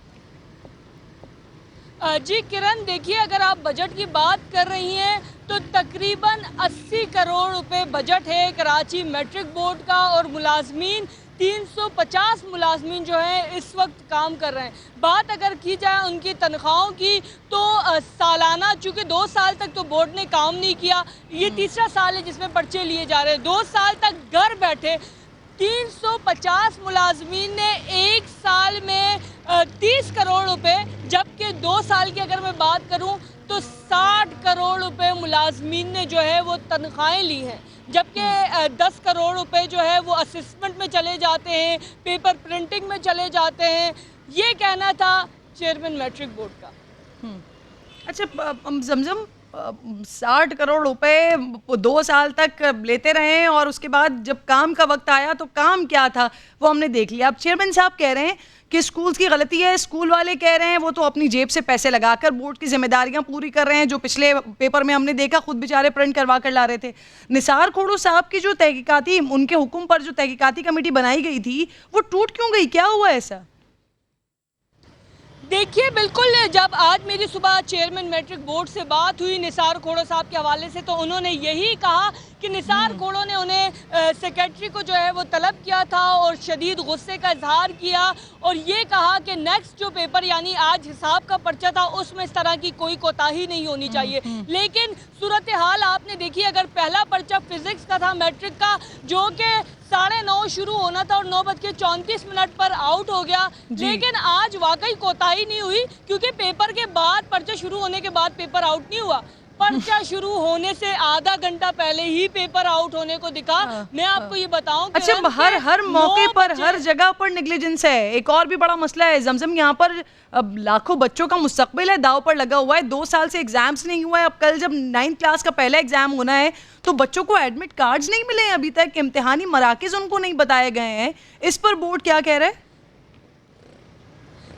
जी किरण, देखिए अगर आप बजट की बात कर रही हैं तो तकरीबन 80 करोड़ रुपए बजट है कराची मैट्रिक बोर्ड का, और मुलाजमीन 350 मुलाजमीन जो हैं इस वक्त काम कर रहे हैं। बात अगर की जाए उनकी तनख्वाहों की तो सालाना, चूँकि 2 साल तक तो बोर्ड ने काम नहीं किया, ये तीसरा साल है जिसमें पर्चे लिए जा रहे हैं। 2 साल तक घर बैठे 350 मुलाजमीन ने एक साल में 30 करोड़ रुपए, जबकि 2 साल की अगर मैं बात करूं तो 60 करोड़ रुपए मुलाजमीन ने जो है वो तनख्वाहें ली हैं, जबकि 10 करोड़ रुपए जो है वो असिस्टेंट में चले जाते हैं, पेपर प्रिंटिंग में चले जाते हैं। ये कहना था चेयरमैन मैट्रिक बोर्ड का। अच्छा जमजम, 60 करोड़ रुपए 2 साल तक लेते रहे और उसके बाद जब काम का वक्त आया तो काम क्या था वो हमने देख लिया। अब चेयरमैन साहब कह रहे हैं कि स्कूल्स की गलती है, स्कूल वाले कह रहे हैं वो तो अपनी जेब से पैसे लगाकर बोर्ड की जिम्मेदारियां पूरी कर रहे हैं, जो पिछले पेपर में हमने देखा खुद बेचारे प्रिंट करवा कर ला रहे थे। निसार खोड़ो साहब की जो तहकीकाती, उनके हुक्म पर जो तहकीकाती कमेटी बनाई गई थी वो टूट क्यों गई, क्या हुआ ऐसा? देखिए बिल्कुल, जब आज मेरी सुबह चेयरमैन मैट्रिक बोर्ड से बात हुई निसार खोड़ो साहब के हवाले से, तो उन्होंने यही कहा कि निसार खोड़ो ने उन्हें सेक्रेटरी को जो है वो तलब किया था और शदीद गुस्से का इजहार किया और ये कहा कि नेक्स्ट जो पेपर यानी आज हिसाब का पर्चा था उसमें इस तरह की कोई कोताही नहीं होनी चाहिए। लेकिन सूरत हाल आपने देखी, अगर पहला पर्चा फिजिक्स का था मैट्रिक का, जो कि 9:30 शुरू होना था और 9:34 पर आउट हो गया, लेकिन आज वाकई कोताही नहीं हुई, क्योंकि पेपर के बाद, पर्चा शुरू होने के बाद पेपर आउट नहीं हुआ, पर्चा शुरू होने से आधा घंटा पहले ही पेपर आउट होने को दिखा। मैं आपको ये बताऊं कि अच्छा, हर मौके पर, हर जगह पर नेग्लिजेंस है। एक और भी बड़ा मसला है जमजम, यहाँ पर अब लाखों बच्चों का मुस्तकबिल है दाव पर लगा हुआ है। 2 साल से एग्जाम्स नहीं हुआ है। अब कल जब 9th क्लास का पहला एग्जाम होना है तो बच्चों को एडमिट कार्ड्स नहीं मिले हैं अभी तक, इम्तिहानी मराकिज उनको नहीं बताए गए हैं। इस पर बोर्ड क्या कह रहा है?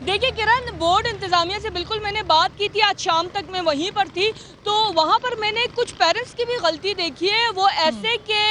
देखिए किरण, बोर्ड इंतजामिया से बिल्कुल मैंने बात की थी, आज शाम तक मैं वहीं पर थी, तो वहाँ पर मैंने कुछ पेरेंट्स की भी गलती देखी है। वो ऐसे के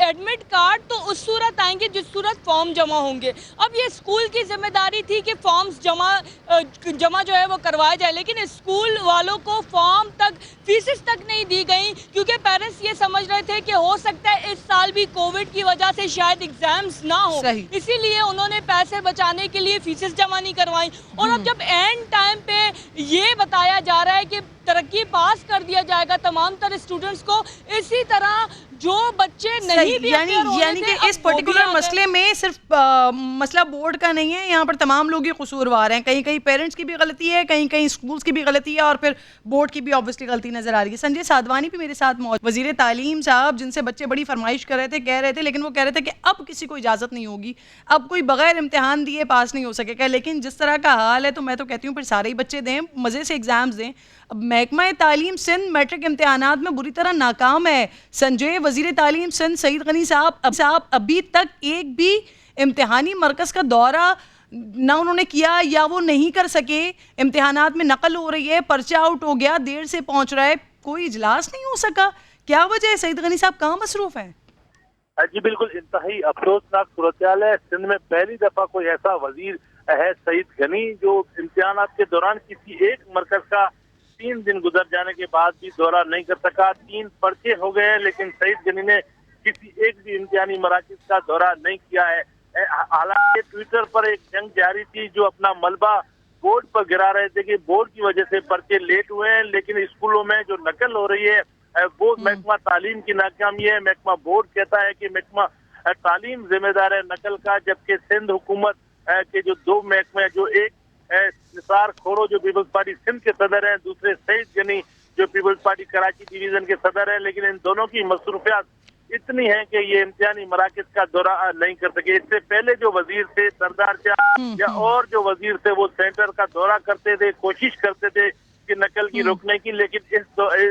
एडमिट कार्ड तो उस सूरत आएंगे जिस सूरत फॉर्म जमा होंगे। अब ये स्कूल की जिम्मेदारी थी कि फॉर्म्स जमा जो है वो करवाया जाए, लेकिन स्कूल वालों को फॉर्म तक, फीसेस तक नहीं दी गई, क्योंकि पेरेंट्स ये समझ रहे थे कि हो सकता है इस साल भी कोविड की वजह से शायद एग्जाम्स ना हो, इसीलिए उन्होंने पैसे बचाने के लिए फीसेस जमा नहीं करवाई। और अब जब एंड टाइम पे ये बताया जा रहा है कि तरक्की पास कर दिया जाएगा तमाम तरह स्टूडेंट्स को, इसी तरह जो बच्चे नहीं भी यानी कि इस पर्टिकुलर मसले में सिर्फ मसला बोर्ड का नहीं है, यहाँ पर तमाम लोग ही कसूरवार हैं। कहीं कहीं पेरेंट्स की भी गलती है, कहीं कहीं स्कूल्स की भी गलती है, और फिर बोर्ड की भी ऑब्वियसली गलती नजर आ रही है। संजय साधवानी भी मेरे साथ मौजूद, वजीर तालीम साहब, जिनसे बच्चे बड़ी फरमाइश कर रहे थे, कह रहे थे, लेकिन वो कह रहे थे कि अब किसी को इजाज़त नहीं होगी, अब कोई बगैर इम्तिहान दिए पास नहीं हो सकेगा। लेकिन जिस तरह का हाल है तो मैं तो कहती हूँ फिर सारे ही बच्चे दें, मज़े से एग्जाम्स दें। अब महकमा तालीम सिंध मैट्रिक इम्तिहानात में बुरी तरह नाकाम है। संजय, वजीर तालीम सिंध सईद गनी साहब अभी तक एक भी इम्तिहानी मरकज़ का दौरा ना उन्होंने किया या वो नहीं कर सके। इम्तिहानात में नकल हो रही है, पर्चा आउट हो गया, देर से पहुंच रहा है, कोई इजलास नहीं हो सका। क्या वजह है? सईद गनी साहब कहाँ मसरूफ हैं? जी बिल्कुल, इंतहाई अफसोसनाक सूरत-ए-हाल है। सिंध में पहली दफा कोई ऐसा वजीर है सईद गनी जो इम्तिहानात के दौरान किसी एक मरकज का 3 दिन गुजर जाने के बाद भी दौरा नहीं कर सका। 3 पर्चे हो गए, लेकिन सईद गनी ने किसी एक भी इम्तिहानी मराकिज का दौरा नहीं किया है। हालांकि ट्विटर पर एक जंग जारी थी जो अपना मलबा बोर्ड पर गिरा रहे थे कि बोर्ड की वजह से पर्चे लेट हुए हैं, लेकिन स्कूलों में जो नकल हो रही है वो महकमा तालीम की नाकामी है। महकमा बोर्ड कहता है कि महकमा तालीम जिम्मेदार है नकल का, जबकि सिंध हुकूमत के जो 2 महकमे, जो एक निसार खोरो जो पीपल्स पार्टी सिंध के सदर हैं, दूसरे सईद गनी जो पीपल्स पार्टी कराची डिवीजन के सदर हैं, लेकिन इन दोनों की मसरूफियात इतनी है कि ये इम्तिहानी मराकिज का दौरा नहीं कर सके। इससे पहले जो वजीर थे सरदार शाह या और जो वजीर थे वो सेंटर का दौरा करते थे, कोशिश करते थे कि नकल की रोकने की, लेकिन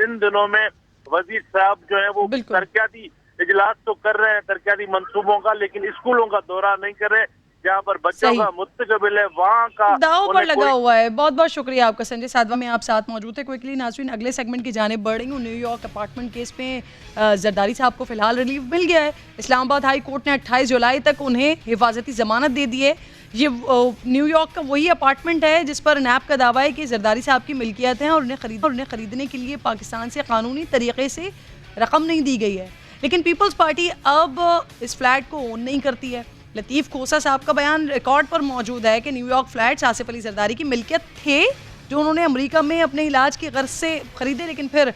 इन दिनों में वजीर साहब जो है वो तरक्याती इजलास तो कर रहे हैं तरक्याती मंसूबों का, लेकिन स्कूलों का दौरा नहीं कर रहे जहाँ पर बच्चों का मुस्तकबिल है, वहाँ का दाव पर लगा हुआ है। बहुत बहुत शुक्रिया आपका संजय साधवा में आप साथ मौजूद थे। क्विकली नाज़रीन, अगले सेगमेंट की जानिब बढ़ रही हूँ। न्यूयॉर्क अपार्टमेंट केस में जरदारी साहब को फिलहाल रिलीफ मिल गया है। इस्लामाबाद हाई कोर्ट ने 28 जुलाई तक उन्हें हिफाजती जमानत दे दी है। ये न्यूयॉर्क का वही अपार्टमेंट है जिस पर नैब का दावा है कि जरदारी साहब की मिल्कियत है और उन्हें खरीदने के लिए पाकिस्तान से कानूनी तरीके से रकम नहीं दी गई है। लेकिन पीपल्स पार्टी अब इस फ्लैट को ओन नहीं करती है। लतीफ़ खोसा साहब का बयान रिकॉर्ड पर मौजूद है कि न्यूयॉर्क फ्लैट्स आसिफ अली जरदारी की मिल्कियत थे, जो उन्होंने अमेरिका में अपने इलाज की गर्ज से ख़रीदे, लेकिन फिर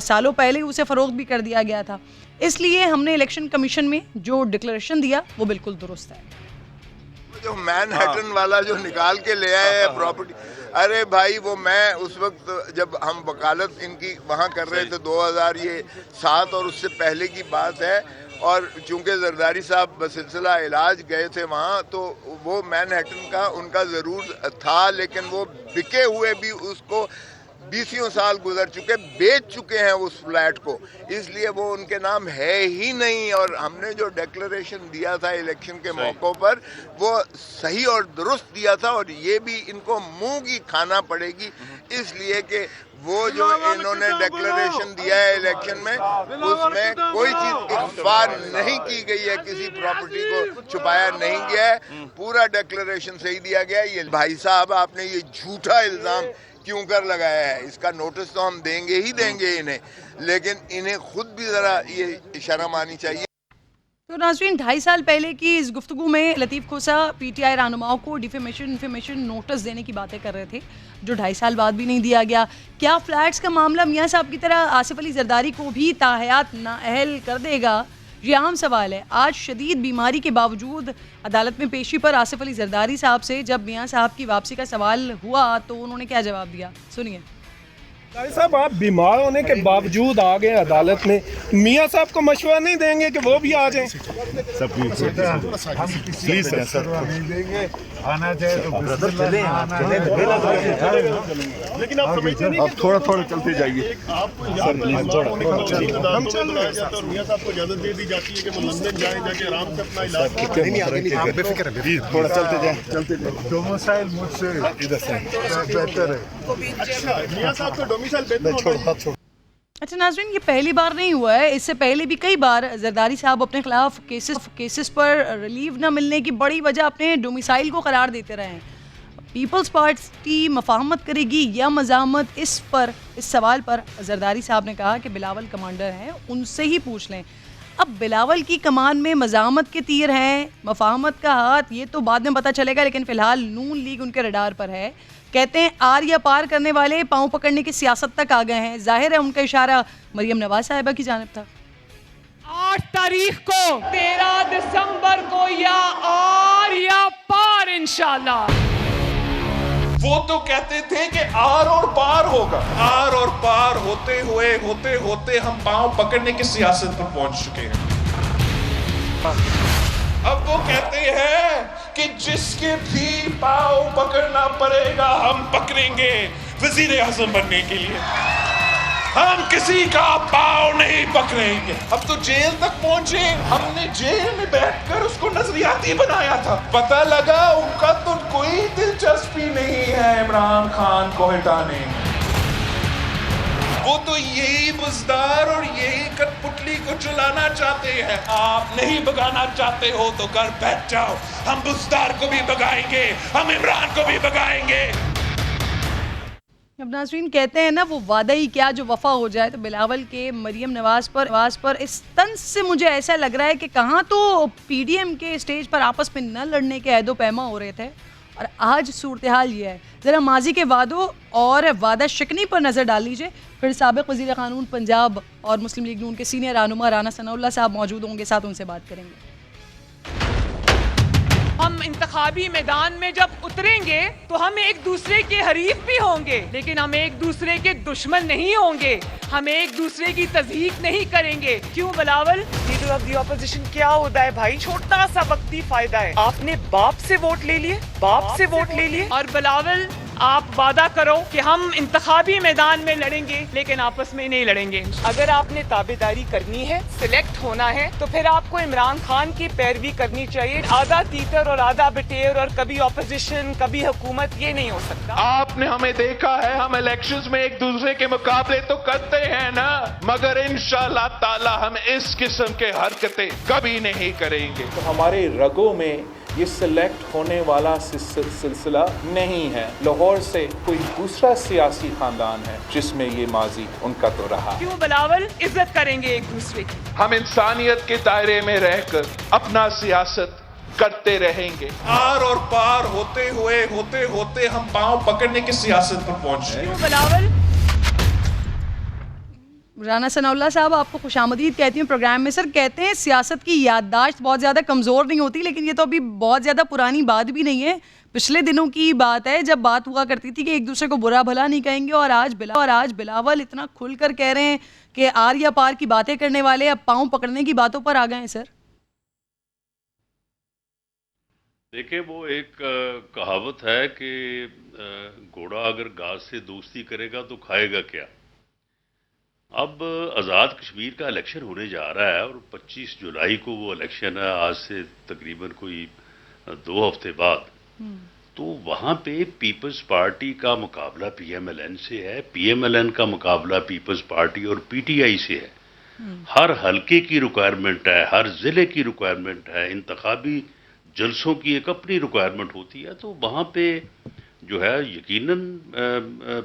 सालों पहले उसे फ़रोख्त भी कर दिया गया था। इसलिए हमने इलेक्शन कमीशन में जो डिक्लेरेशन दिया वो बिल्कुल दुरुस्त है। जो मैनहट्टन वाला जो निकाल के ले आए प्रॉपर्टी, अरे भाई वो मैं उस वक्त जब हम वकालत इनकी वहाँ कर रहे थे 2007 और उससे पहले की बात है, और चूंकि जरदारी साहब बसिलसिला इलाज गए थे वहाँ, तो वो मैनहट्टन का उनका ज़रूर था, लेकिन वो बिके हुए भी उसको 20 साल गुजर चुके, बेच चुके हैं उस फ्लैट को, इसलिए वो उनके नाम है ही नहीं। और हमने जो डिक्लेरेशन दिया था इलेक्शन के मौक़ों पर वो सही और दुरुस्त दिया था, और ये भी इनको मुंह की खाना पड़ेगी, इसलिए कि वो जो इन्होंने डिक्लेरेशन दिया है इलेक्शन में उसमें कोई चीज़ इख्फा नहीं की गई है, किसी प्रॉपर्टी को छुपाया नहीं गया है, पूरा डिक्लेरेशन सही दिया गया है। ये भाई साहब आपने ये झूठा इल्ज़ाम क्यों कर लगाया है, इसका नोटिस तो हम देंगे ही देंगे इन्हें, लेकिन इन्हें खुद भी ज़रा ये शर्म आनी चाहिए। तो नाज़रीन, 2.5 साल पहले की इस गुफ्तगू में लतीफ़ खोसा पीटीआई रहनुमाओं को डिफेमेशन नोटिस देने की बातें कर रहे थे, जो 2.5 साल बाद भी नहीं दिया गया। क्या फ्लैट्स का मामला मियाँ साहब की तरह आसिफ अली जरदारी को भी ताहयात नाअहल कर देगा? ये आम सवाल है। आज शदीद बीमारी के बावजूद अदालत में पेशी पर आसिफ अली जरदारी साहब से जब मियाँ साहब की वापसी का सवाल हुआ तो उन्होंने क्या जवाब दिया, सुनिए। साहब, आप बीमार होने के बावजूद आ गए अदालत में, मियाँ साहब को मशवरा नहीं देंगे कि वो भी आ जाएं? सब प्लीज सर नहीं देंगे, आना चाहे तो लेकिन आप समझते नहीं, आप थोड़ा थोड़ा चलते जाइए। हम चल रहे हैं तो मियाँ साहब को इजाजत दे दी जाती है कि वो लंदन जाएं, जाके आराम से अपना इलाज करें। थोड़ा चलते जाए। डोमिसाइल मुझसे इधर से बेहतर है। अच्छा, मियाँ साहब का डोमिसाइल बेहतर है। अच्छा नाज़रीन, ये पहली बार नहीं हुआ है, इससे पहले भी कई बार जरदारी साहब अपने खिलाफ केसेस पर रिलीव न मिलने की बड़ी वजह अपने डोमिसाइल को करार देते रहे हैं। पीपल्स पार्टी मफाहमत करेगी या मज़ामत, इस सवाल पर जरदारी साहब ने कहा कि बिलावल कमांडर हैं, उनसे ही पूछ लें। अब बिलावल की कमान में मज़ामत के तीर हैं, मफाहमत का हाथ, ये तो बाद में पता चलेगा, लेकिन फ़िलहाल नून लीग उनके रडार पर है। कहते हैं आर या पार करने वाले पाँव पकड़ने की सियासत तक आ गए हैं। जाहिर है उनका इशारा मरियम नवाज साहिबा की जानिब था। 8 तारीख को 13 दिसंबर को या आर या पार इंशाल्लाह। वो तो कहते थे कि आर और पार होगा, आर और पार होते होते हम पांव पकड़ने की सियासत पर पहुंच चुके हैं। अब वो कहते हैं कि जिसके भी पांव पकड़ना पड़ेगा हम पकड़ेंगे वजीर आजम बनने के लिए, हम किसी का पांव नहीं पकड़ेंगे। अब तो जेल तक पहुंचे, हमने जेल में बैठकर उसको नजरियाती बनाया था, पता लगा उनका तो कोई दिलचस्पी नहीं है इमरान खान को हटाने। वो तो यही बुज़दार और यही कठपुतली को चलाना चाहते हैं। आप नहीं भगाना चाहते हो तो घर बैठ जाओ, हम बुज़दार को भी भगाएंगे, हम इमरान को भी भगाएंगे। अब नाज़रीन कहते हैं ना, वो वादा ही क्या जो वफा हो जाए। तो बिलावल के मरियम नवाज पर इस तंज से मुझे ऐसा लग रहा है कि कहाँ तो पीडीएम के स्टेज पर आपस में न लड़ने के अहदो पैमा हो रहे थे और आज सूरत हाल ये है। ज़रा माजी के वादों और वादा शिकनी पर नज़र डाल लीजिए। फिर साबिक़ वज़ीर क़ानून पंजाब और मुस्लिम लीग नून के सीनियर रहनुमा राना सनाउल्लाह साहब मौजूद होंगे, साथ उनसे बात करेंगे। हम इंतखाबी मैदान में जब उतरेंगे तो हम एक दूसरे के हरीफ भी होंगे, लेकिन हम एक दूसरे के दुश्मन नहीं होंगे, हम एक दूसरे की तज़हीक नहीं करेंगे। क्यों Bilawal? Leader of the opposition क्या होता है भाई? छोटा सा वक्ती फायदा है। आपने बाप से वोट ले लिए, और बिलावल आप वादा करो कि हम इंतखाबी मैदान में लड़ेंगे लेकिन आपस में नहीं लड़ेंगे। अगर आपने ताबेदारी करनी है, सिलेक्ट होना है, तो फिर आपको इमरान खान की पैरवी करनी चाहिए। आधा तीतर और आधा बटेर और कभी ऑपोजिशन कभी हुकूमत, ये नहीं हो सकता। आपने हमें देखा है, हम इलेक्शंस में एक दूसरे के मुकाबले तो करते हैं ना, मगर इंशाअल्लाह ताला हम इस किस्म के हरकतें कभी नहीं करेंगे। तो हमारे रगों में ये सिलेक्ट होने वाला सिलसिला नहीं है। लाहौर से कोई दूसरा सियासी खानदान है जिसमें ये माजी उनका तो रहा। क्यों बिलावल? इज्जत करेंगे एक दूसरे की। हम इंसानियत के दायरे में रहकर अपना सियासत करते रहेंगे। आर और पार होते होते हम पांव पकड़ने की सियासत पर पहुंच गए। क्यों बिलावल? राना सनाउल्लाह साहब, आपको खुशामदीद कहती हूँ प्रोग्राम में। सर, कहते हैं सियासत की याददाश्त बहुत ज़्यादा कमज़ोर नहीं होती, लेकिन ये तो अभी बहुत ज़्यादा पुरानी बात भी नहीं है, पिछले दिनों की बात है जब बात हुआ करती थी कि एक दूसरे को बुरा भला नहीं कहेंगे, और आज बिलावल इतना खुलकर कह रहे हैं कि आर या पार की बातें करने वाले अब पाँव पकड़ने की बातों पर आ गए हैं। सर देखिए, वो एक कहावत है कि घोड़ा अगर घास से दोस्ती करेगा तो खाएगा क्या। अब आज़ाद कश्मीर का इलेक्शन होने जा रहा है और 25 जुलाई को वो इलेक्शन है, आज से तकरीबन कोई 2 हफ्ते बाद। तो वहाँ पे पीपल्स पार्टी का मुकाबला पीएमएलएन से है, पीएमएलएन का मुकाबला पीपल्स पार्टी और पीटीआई से है। हर हलके की रिक्वायरमेंट है, हर ज़िले की रिक्वायरमेंट है, इंतखाबी जलसों की एक अपनी रिक्वायरमेंट होती है। तो वहाँ पे जो है यकीनन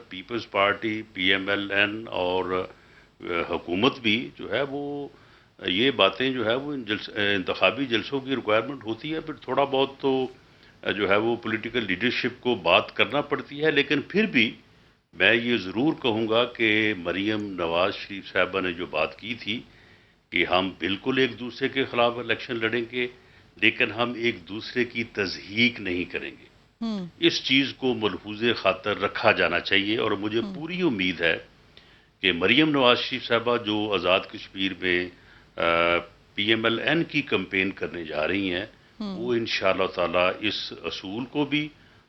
पीपल्स पार्टी, पीएमएलएन और हुकूमत भी जो है वो ये बातें जो है वो इंतखाबी जलसों की रिक्वायरमेंट होती है। फिर थोड़ा बहुत तो जो है वो पॉलिटिकल लीडरशिप को बात करना पड़ती है, लेकिन फिर भी मैं ये ज़रूर कहूँगा कि मरियम नवाज शरीफ साहबा ने जो बात की थी कि हम बिल्कुल एक दूसरे के ख़िलाफ़ इलेक्शन लड़ेंगे, लेकिन हम एक दूसरे की तज़हीक नहीं करेंगे। इस चीज़ को मलहूज़े खातर रखा जाना चाहिए और मुझे पूरी उम्मीद है कि मरियम नवाज शरीफ साहबा जो आज़ाद कश्मीर में PMLN की कैंपेन करने जा रही हैं, वो इंशाअल्लाह ताला इस असूल को भी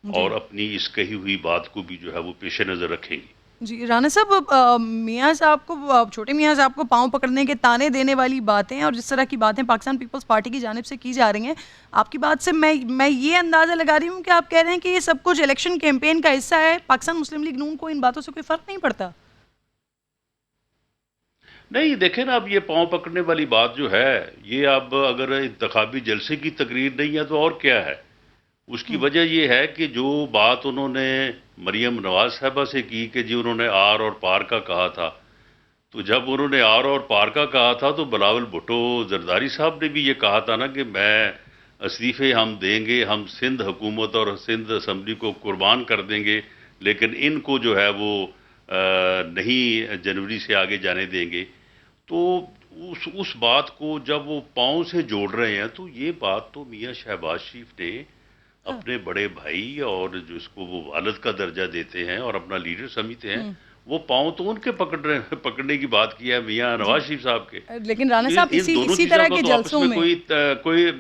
और अपनी इस कही हुई बात को भी जो है वो पेश नज़र रखेंगी। जी राना साहब, मियाँ साहब को, छोटे मियाँ साहब को पाँव पकड़ने के ताने देने वाली बातें और जिस तरह की बातें पाकिस्तान पीपल्स पार्टी की जानिब से की जा रही हैं, आपकी बात से मैं ये अंदाज़ा लगा रही हूँ कि आप कह रहे हैं कि ये सब कुछ इलेक्शन कैंपेन का हिस्सा है, पाकिस्तान मुस्लिम लीग नून को इन बातों से कोई फ़र्क नहीं पड़ता। नहीं, देखें ना, अब ये पाँव पकड़ने वाली बात जो है, ये अब अगर इंतखाबी जलसे की तकरीर नहीं है तो और क्या है। उसकी वजह ये है कि जो बात उन्होंने मरियम नवाज साहबा से की कि जी उन्होंने आर और पार का कहा था, तो जब उन्होंने आर और पार का कहा था तो बिलावल भुट्टो जरदारी साहब ने भी ये कहा था ना कि मैं इस्तीफ़े हम देंगे, हम सिंध हुकूमत और सिंध असम्बली को कुर्बान कर देंगे, लेकिन इनको जो है वो नहीं जनवरी से आगे जाने देंगे। तो उस बात को जब वो पाँव से जोड़ रहे हैं, तो ये बात तो मियाँ शहबाज शरीफ ने अपने बड़े भाई और जिसको वो वालिद का दर्जा देते हैं और अपना लीडर समझते हैं, वो पाँव तो उनके पकड़ने की बात की है मियाँ नवाज शरीफ साहब के। लेकिन राना साहब इसी तरह के जलसों में कोई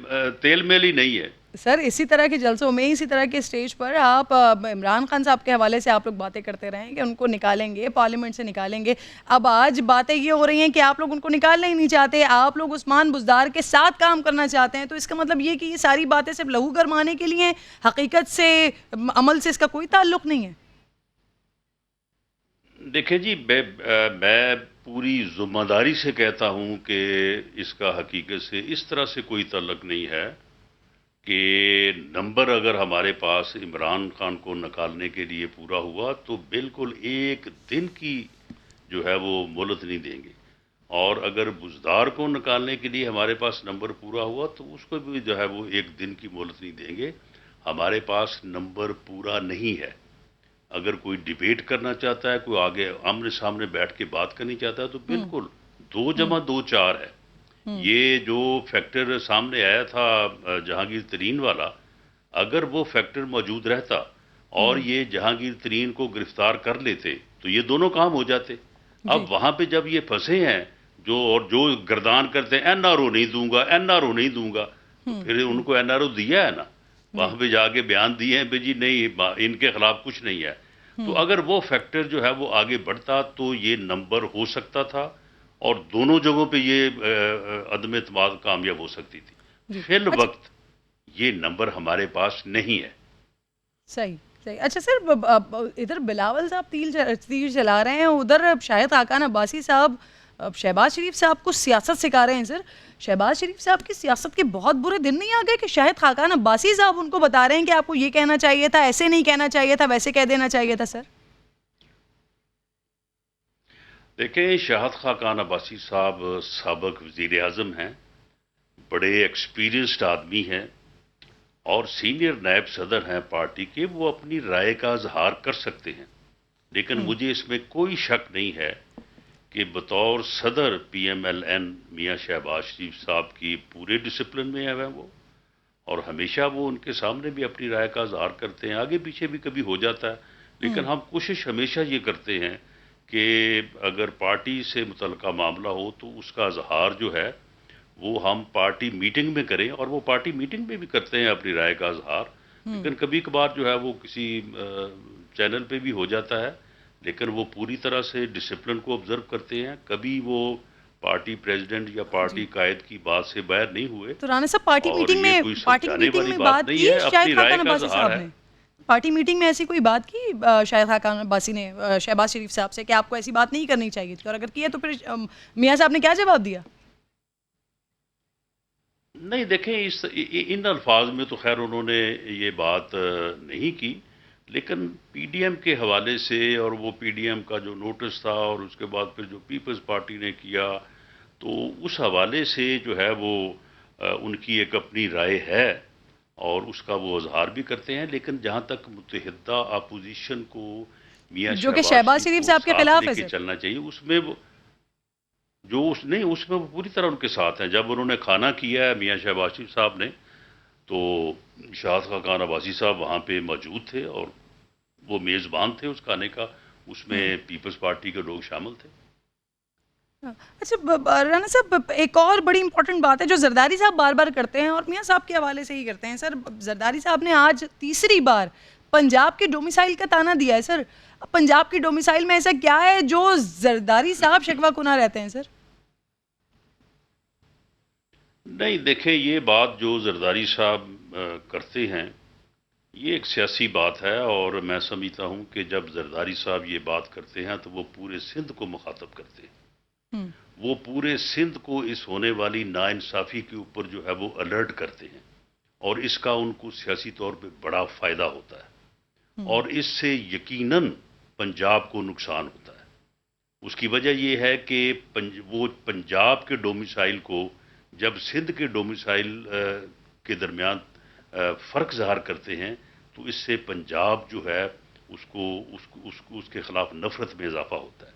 तेल मेल ही नहीं है सर। इसी तरह के जलसों में, इसी तरह के स्टेज पर आप इमरान खान साहब के हवाले से आप लोग बातें करते रहे कि उनको निकालेंगे, पार्लियामेंट से निकालेंगे। अब आज बातें ये हो रही हैं कि आप लोग उनको निकालना ही नहीं चाहते, आप लोग उस्मान बुज़दार के साथ काम करना चाहते हैं। तो इसका मतलब ये कि ये सारी बातें सिर्फ लहू गरमाने के लिए, हकीकत से, अमल से इसका कोई ताल्लुक नहीं है। देखिए जी, मैं पूरी ज़िम्मेदारी से कहता हूँ कि इसका हकीकत से इस तरह से कोई ताल्लुक नहीं है कि नंबर अगर हमारे पास इमरान खान को निकालने के लिए पूरा हुआ तो बिल्कुल एक दिन की जो है वो मोहलत नहीं देंगे, और अगर बुज़दार को निकालने के लिए हमारे पास नंबर पूरा हुआ तो उसको भी जो है वो एक दिन की मोहलत नहीं देंगे। हमारे पास नंबर पूरा नहीं है। अगर कोई डिबेट करना चाहता है, कोई आगे आमने सामने बैठ के बात करनी चाहता है, तो बिल्कुल 2 जमा 2 4 है। ये जो फैक्टर सामने आया था जहांगीर तरीन वाला, अगर वो फैक्टर मौजूद रहता और ये जहांगीर तरीन को गिरफ्तार कर लेते तो ये दोनों काम हो जाते। अब वहां पे जब ये फंसे हैं जो गर्दान करते हैं NRO नहीं दूंगा, NRO नहीं दूंगा, तो फिर उनको NRO दिया है ना, वहां पे जाके बयान दिए हैं जी नहीं, इनके खिलाफ कुछ नहीं है। तो अगर वो फैक्टर जो है वो आगे बढ़ता तो ये नंबर हो सकता था और दोनों जगहों पे ये अदम एतमाद कामयाब हो सकती थी। फिल वक्त ये नंबर हमारे पास नहीं है। सही सही। अच्छा सर, इधर बिलावल साहब तीर चला रहे हैं, उधर शाहिद खाकान अब्बासी साहब शहबाज शरीफ साहब को सियासत सिखा रहे हैं। सर, शहबाज शरीफ साहब की सियासत के बहुत बुरे दिन नहीं आ गए कि शाहिद खाकान अब्बासी साहब उनको बता रहे हैं कि आपको ये कहना चाहिए था, ऐसे नहीं कहना चाहिए था, वैसे कह देना चाहिए था। सर देखें, शाहिद खाकान अब्बासी साहब साबिक वज़ीर आज़म हैं, बड़े एक्सपीरियंस्ड आदमी हैं और सीनियर नायब सदर हैं पार्टी के। वो अपनी राय का इजहार कर सकते हैं, लेकिन मुझे इसमें कोई शक नहीं है कि बतौर सदर PMLN मियाँ शहबाज शरीफ साहब की पूरे डिसिप्लिन में है वो, और हमेशा वो उनके सामने भी अपनी राय का इजहार करते हैं। आगे पीछे भी कभी हो जाता है, लेकिन हम कोशिश हमेशा ये करते हैं कि अगर पार्टी से मुतल्लिका मामला हो तो उसका इजहार जो है वो हम पार्टी मीटिंग में करें, और वो पार्टी मीटिंग में भी करते हैं अपनी राय का इजहार। लेकिन कभी कभार जो है वो किसी चैनल पे भी हो जाता है, लेकिन वो पूरी तरह से डिसिप्लिन को ऑब्जर्व करते हैं। कभी वो पार्टी प्रेसिडेंट या पार्टी कायद की बात से बाहर नहीं हुए। तो राना साहब, पार्टी मीटिंग में बात की शाहिद खाकान अब्बासी साहब ने? पार्टी मीटिंग में ऐसी कोई बात की शाहिद खाकान अब्बासी ने शहबाज शरीफ साहब से कि आपको ऐसी बात नहीं करनी चाहिए थी, और अगर की है तो फिर मियाँ साहब ने क्या जवाब दिया? नहीं, देखें, इन अल्फाज में तो खैर उन्होंने ये बात नहीं की, लेकिन PDM के हवाले से, और वो PDM का जो नोटिस था और उसके बाद फिर जो पीपल्स पार्टी ने किया, तो उस हवाले से जो है वो उनकी एक अपनी राय है और उसका वो इजहार भी करते हैं। लेकिन जहाँ तक मुत्तहिदा अपोजिशन को मियाँ जो कि शहबाज शरीफ साहब के खिलाफ है चलना चाहिए, उसमें वो उसमें वो पूरी तरह उनके साथ हैं। जब उन्होंने खाना किया है मियाँ शहबाज शरीफ साहब ने, तो शाहिद खाकान अब्बासी साहब वहाँ पे मौजूद थे और वो मेज़बान थे उस खाने का, उसमें पीपल्स पार्टी के लोग शामिल थे। अच्छा राना साहब, एक और बड़ी इंपॉर्टेंट बात है जो जरदारी साहब बार बार करते हैं और मियाँ साहब के हवाले से ही करते हैं। सर, जरदारी साहब ने आज तीसरी बार पंजाब के डोमिसाइल का ताना दिया है। सर, पंजाब की डोमिसाइल में ऐसा क्या है जो जरदारी साहब शिकवा कुना रहते हैं? सर नहीं, देखें, ये बात जो जरदारी साहब करते हैं ये एक सियासी बात है, और मैं समझता हूँ कि जब जरदारी साहब ये बात करते हैं तो वो पूरे सिंध को मुखातब करते हैं। वो पूरे सिंध को इस होने वाली नाइंसाफ़ी के ऊपर जो है वो अलर्ट करते हैं, और इसका उनको सियासी तौर पे बड़ा फ़ायदा होता है, और इससे यकीनन पंजाब को नुकसान होता है। उसकी वजह ये है कि वो पंजाब के डोमिसाइल को जब सिंध के डोमिसाइल के दरमियान फ़र्क ज़ाहिर करते हैं तो इससे पंजाब जो है उसके ख़िलाफ़ नफ़रत में इजाफ़ा होता है।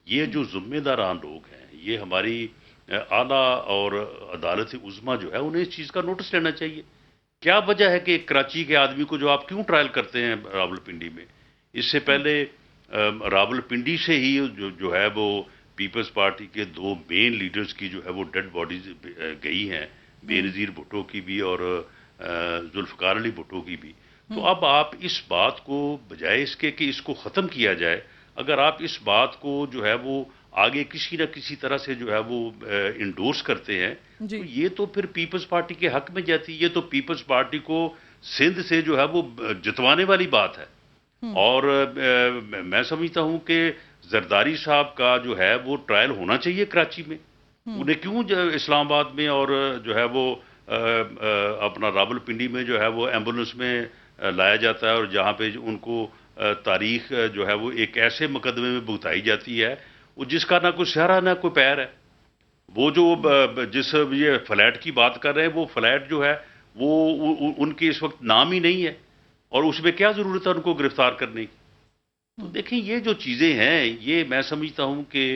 ये जो ज़िम्मेदारान लोग हैं, ये हमारी आला और अदालत उज़्मा जो है उन्हें इस चीज़ का नोटिस लेना चाहिए। क्या वजह है कि कराची के आदमी को जो आप क्यों ट्रायल करते हैं रावलपिंडी में? इससे पहले रावलपिंडी से ही जो है वो पीपल्स पार्टी के 2 मेन लीडर्स की जो है वो डेड बॉडीज गई हैं, बेनज़ीर भुट्टो की भी और जुल्फ़िकार अली भुट्टो की भी। तो अब आप इस बात को बजाय इसके कि इसको ख़त्म किया जाए, अगर आप इस बात को जो है वो आगे किसी न किसी तरह से जो है वो इंडोर्स करते हैं तो ये तो फिर पीपल्स पार्टी के हक में जाती है। ये तो पीपल्स पार्टी को सिंध से जो है वो जितवाने वाली बात है। और मैं समझता हूँ कि जरदारी साहब का जो है वो ट्रायल होना चाहिए कराची में। उन्हें क्यों इस्लामाबाद में और जो है वो अपना रावलपिंडी में जो है वो एम्बुलेंस में लाया जाता है, और जहाँ पे उनको तारीख जो है वो एक ऐसे मुकदमे में भुगताई जाती है वो जिसका ना कोई सहारा ना कोई पैर है। वो जो जिस ये फ्लैट की बात कर रहे हैं, वो फ्लैट जो है वो उनके इस वक्त नाम ही नहीं है, और उसमें क्या ज़रूरत है उनको गिरफ्तार करने की? तो देखें, ये जो चीज़ें हैं ये मैं समझता हूँ कि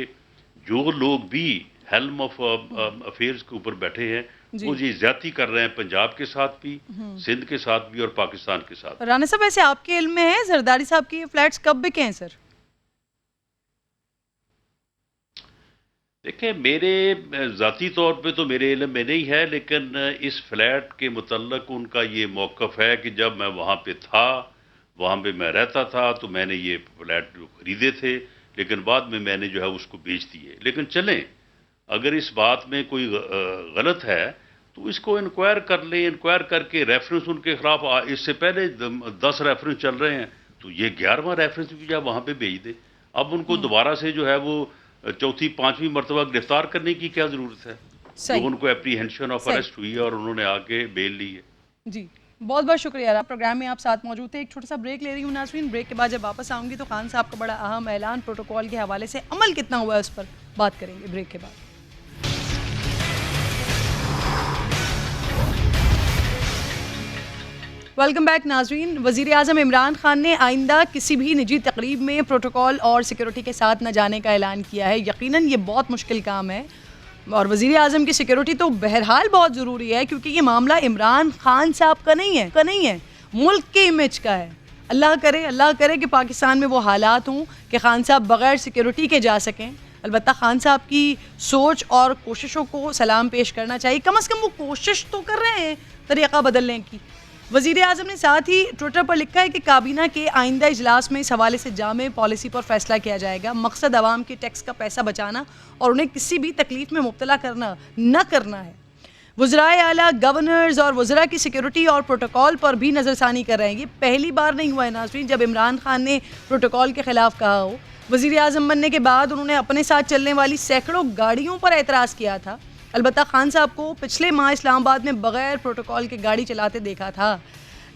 जो लोग भी हेल्म ऑफ अफेयर्स के ऊपर बैठे हैं वो ये ज्यादती कर रहे हैं पंजाब के साथ भी, सिंध के साथ भी और पाकिस्तान के साथ। राना साहब, वैसे आपके इल्म में है जरदारी साहब के फ्लैट्स कब बिके हैं? सर देखिए, मेरे ज़ाती तौर पे तो मेरे इल्म में नहीं है, लेकिन इस फ्लैट के मुतल्लक उनका ये मौक़िफ़ है कि जब मैं वहाँ पे था, वहाँ पे मैं रहता था, तो मैंने ये फ्लैट जो ख़रीदे थे, लेकिन बाद में मैंने जो है उसको बेच दिए। लेकिन चलें, अगर इस बात में कोई गलत है तो इसको इंक्वायर कर लें। इंक्वायर करके रेफरेंस उनके ख़िलाफ़ इससे पहले 10 रेफरेंस चल रहे हैं, तो ये 11वां रेफरेंस भी आप वहाँ पे भेज दें। अब उनको दोबारा से जो है वो 4वीं 5वीं मरतबा गिरफ्तार करने की क्या ज़रूरत है? तो उनको एप्रीहेंशन ऑफ अरेस्ट हुई है और उन्होंने आके बेल ली है। जी, बहुत बहुत शुक्रिया। प्रोग्राम में आप साथ मौजूद थे। एक छोटा सा ब्रेक ले रही हूँ नाज़रीन। ब्रेक के बाद जब वापस आऊँगी तो खान साहब का बड़ा अहम ऐलान प्रोटोकॉल के हवाले से अमल कितना हुआ है उस पर बात करेंगे ब्रेक के बाद। वेलकम बैक नाज़रीन। वज़ीर आज़म इमरान खान ने आइंदा किसी भी निजी तकरीब में प्रोटोकॉल और सिक्योरिटी के साथ न जाने का ऐलान किया है। यकीनन ये बहुत मुश्किल काम है और वज़ीर आज़म की सिक्योरिटी तो बहरहाल बहुत ज़रूरी है, क्योंकि ये मामला इमरान खान साहब का नहीं है, मुल्क के इमेज का है। अल्लाह करे कि पाकिस्तान में वो हालात हों कि खान साहब बग़ैर सिक्योरिटी के जा सकें। अलबत्ता खान साहब की सोच और कोशिशों को सलाम पेश करना चाहिए। कम अज़ कम वो कोशिश तो कर रहे हैं तरीक़ा बदलने की। वज़ीर आज़म ने साथ ही ट्विटर पर लिखा है कि काबीना के आइंदा इजलास में इस हवाले से जामे पॉलिसी पर फैसला किया जाएगा। मकसद आवाम के टैक्स का पैसा बचाना और उन्हें किसी भी तकलीफ में मुब्तला करना है। वज़राए आला, गवर्नर्स और वज़रा की सिक्योरिटी और प्रोटोकॉल पर भी नज़रसानी कर रहे हैं। ये पहली बार नहीं हुआ है नाज़रीन जब इमरान खान ने प्रोटोकॉल के ख़िलाफ़ कहा हो। वज़ीर आज़म बनने के बाद उन्होंने अपने साथ चलने वाली सैकड़ों गाड़ियों पर एतराज़ किया था। अलबत्ता खान साहब को पिछले माह इस्लामाबाद में बग़ैर प्रोटोकॉल के गाड़ी चलाते देखा था।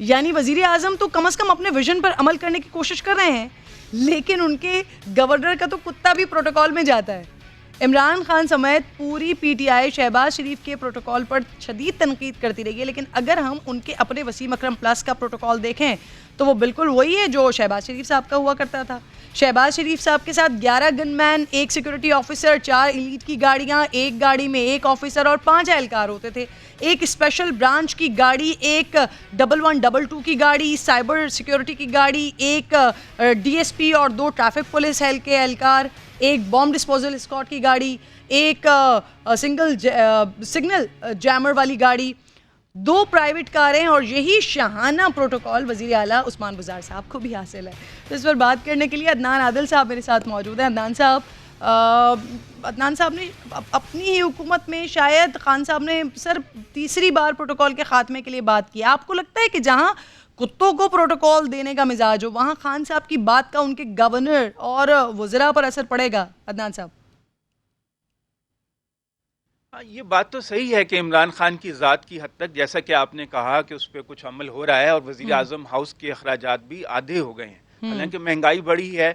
यानी वज़ीर आज़म तो कम अज़ कम अपने विजन पर अमल करने की कोशिश कर रहे हैं, लेकिन उनके गवर्नर का तो कुत्ता भी प्रोटोकॉल में जाता है। इमरान खान समेत पूरी PTI शहबाज शरीफ के प्रोटोकॉल पर शदीद तनकीद करती रही है, लेकिन अगर हम उनके अपने वसीम अकरम प्लस का प्रोटोकॉल देखें तो वो बिल्कुल वही है जो शहबाज शरीफ साहब का हुआ करता था। शहबाज शरीफ साहब के साथ 11 गनमैन, 1 सिक्योरिटी ऑफिसर, 4 एलीट की गाड़ियाँ, एक गाड़ी में 1 ऑफिसर और 5 एहलकार होते थे, एक स्पेशल ब्रांच की गाड़ी, एक 1122 की गाड़ी, साइबर सिक्योरिटी की गाड़ी, एक DSP और 2 ट्रैफिक पुलिस के एहलकार, एक बॉम्ब डिस्पोजल स्क्वाड की गाड़ी, एक सिग्नल जैमर वाली गाड़ी, 2 प्राइवेट कारें, और यही शाहाना प्रोटोकॉल वज़ीर आला उस्मान बुज़दार साहब को भी हासिल है। तो इस पर बात करने के लिए अदनान आदिल साहब मेरे साथ मौजूद हैं। अदनान साहब ने अपनी ही हुकूमत में शायद खान साहब ने सर तीसरी बार प्रोटोकॉल के ख़ात्मे के लिए बात की। आपको लगता है कि जहाँ कुत्तों को प्रोटोकॉल देने का मिजाज हो, वहाँ खान साहब की बात का उनके गवर्नर और वज़रा पर असर पड़ेगा? अदनान साहब, ये बात तो सही है कि इमरान खान की ज़ात की हद तक, जैसा कि आपने कहा कि उस पर कुछ अमल हो रहा है और वज़ीर आज़म हाउस के अखराजात भी आधे हो गए हैं। हालांकि महंगाई बढ़ी है,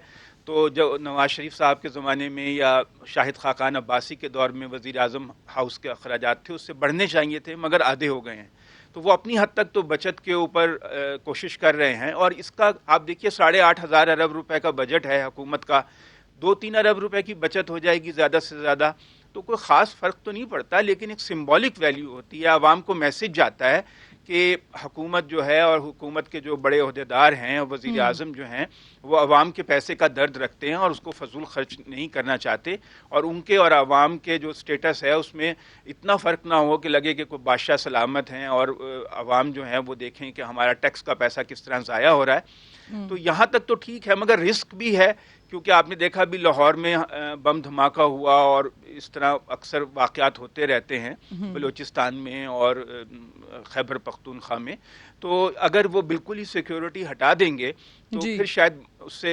तो जो नवाज शरीफ साहब के ज़माने में या शाहिद खाकान अब्बासी के दौर में वज़ीर आज़म हाउस के अखराजात थे, उससे बढ़ने चाहिए थे, मगर आधे हो गए हैं। तो वो अपनी हद तक तो बचत के ऊपर कोशिश कर रहे हैं। और इसका आप देखिए 8,500 अरब रुपए का बजट है हुकूमत का, 2-3 अरब रुपए की बचत हो जाएगी ज़्यादा से ज़्यादा, तो कोई ख़ास फ़र्क तो नहीं पड़ता, लेकिन एक सिंबॉलिक वैल्यू होती है। आवाम को मैसेज जाता है कि हुकूमत जो है और हुकूमत के जो बड़े ओहदेदार हैं और वज़ीर आज़म जो हैं वो आवाम के पैसे का दर्द रखते हैं और उसको फजूल खर्च नहीं करना चाहते, और उनके और आवाम के जो स्टेटस है उसमें इतना फ़र्क ना हो कि लगे कि कोई बादशाह सलामत हैं और आवाम जो है वो देखें कि हमारा टैक्स का पैसा किस तरह ज़ाया हो रहा है। तो यहाँ तक तो ठीक है, मगर रिस्क भी है, क्योंकि आपने देखा भी लाहौर में बम धमाका हुआ और इस तरह अक्सर वाक़यात होते रहते हैं बलूचिस्तान में और खैबर पख्तूनख्वा में। तो अगर वो बिल्कुल ही सिक्योरिटी हटा देंगे तो फिर शायद उससे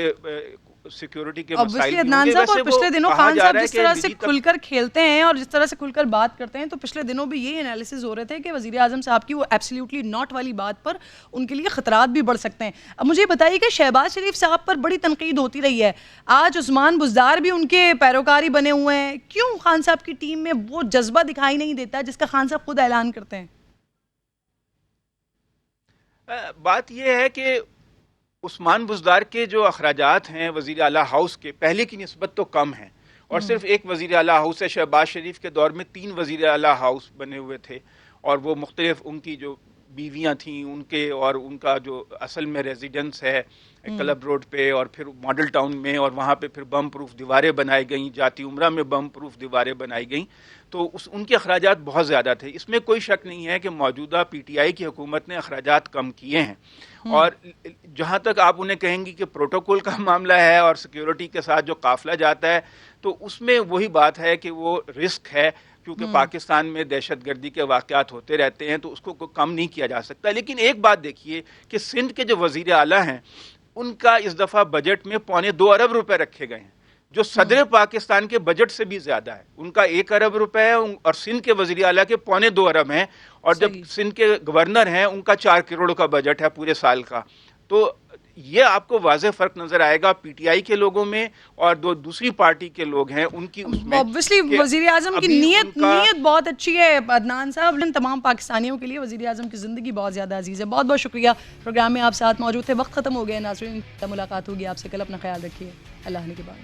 सिक्योरिटी के मसाइल अदनान साहब, और पिछले दिनों खान साहब जिस तरह से खुलकर खेलते हैं और जिस तरह से खुलकर बात करते हैं, तो पिछले दिनों भी ये एनालिसिस हो रहे थे कि वज़ीर आज़म साहब की वो एब्सोल्युटली नॉट वाली बात पर उनके लिए खतरात भी बढ़ सकते हैं। अब मुझे बताइए कि शहबाज शरीफ साहब पर बड़ी तनकीद होती रही है, आज उस्मान बुज़दार भी उनके पैरोकारी बने हुए हैं, क्यों खान साहब की टीम में वो जज्बा दिखाई नहीं देता जिसका खान साहब खुद ऐलान करते हैं? बात यह है कि उस्मान बुज़दार के जो अखराजात हैं वज़ीर आला हाउस के पहले की निस्बत तो कम हैं, और सिर्फ एक वज़ीर आला हाउस है। शहबाज शरीफ के दौर में 3 वज़ीर आला हाउस बने हुए थे, और वो मुख्तलिफ उनकी जो बीवियाँ थीं उनके और उनका जो असल में रेजिडेंस है क्लब रोड पे और फिर मॉडल टाउन में, और वहाँ पे फिर बम प्रूफ दीवारें बनाई गई, जाती उम्रा में बम प्रूफ दीवारें बनाई गई। तो उनके अखराजात बहुत ज़्यादा थे, इसमें कोई शक नहीं है कि मौजूदा PTI की हुकूमत ने अखराजात कम किए हैं। और जहाँ तक आप उन्हें कहेंगी कि प्रोटोकॉल का मामला है और सिक्योरिटी के साथ जो काफिला जाता है, तो उसमें वही बात है कि वो रिस्क है, क्योंकि पाकिस्तान में दहशतगर्दी के वाक़यात होते रहते हैं, तो उसको कम नहीं किया जा सकता। लेकिन एक बात देखिए कि सिंध के जो वज़ीर आला हैं उनका इस दफ़ा बजट में 2.25 अरब रुपए रखे गए हैं, जो सदर पाकिस्तान के बजट से भी ज़्यादा है। उनका 1 अरब रुपए है और सिंध के वज़ीर आला के 2.25 अरब हैं, और जब सिंध के गवर्नर हैं उनका 4 करोड़ का बजट है पूरे साल का। तो ये आपको वाज़े फ़र्क नज़र आएगा PTI के लोगों में और दूसरी पार्टी के लोग हैं उनकी उसमें। ऑब्वियसली वज़ीर आज़म की नीयत बहुत अच्छी है अदनान साहब, लेकिन तमाम पाकिस्तानियों के लिए वज़ीर आज़म की ज़िंदगी बहुत ज़्यादा अजीज़ है। बहुत बहुत शुक्रिया, प्रोग्राम में आप साथ मौजूद थे। वक्त ख़त्म हो गया नाज़रीन, मुलाकात होगी आपसे कल। अपना ख्याल रखिए, अल्लाह ने के बाद।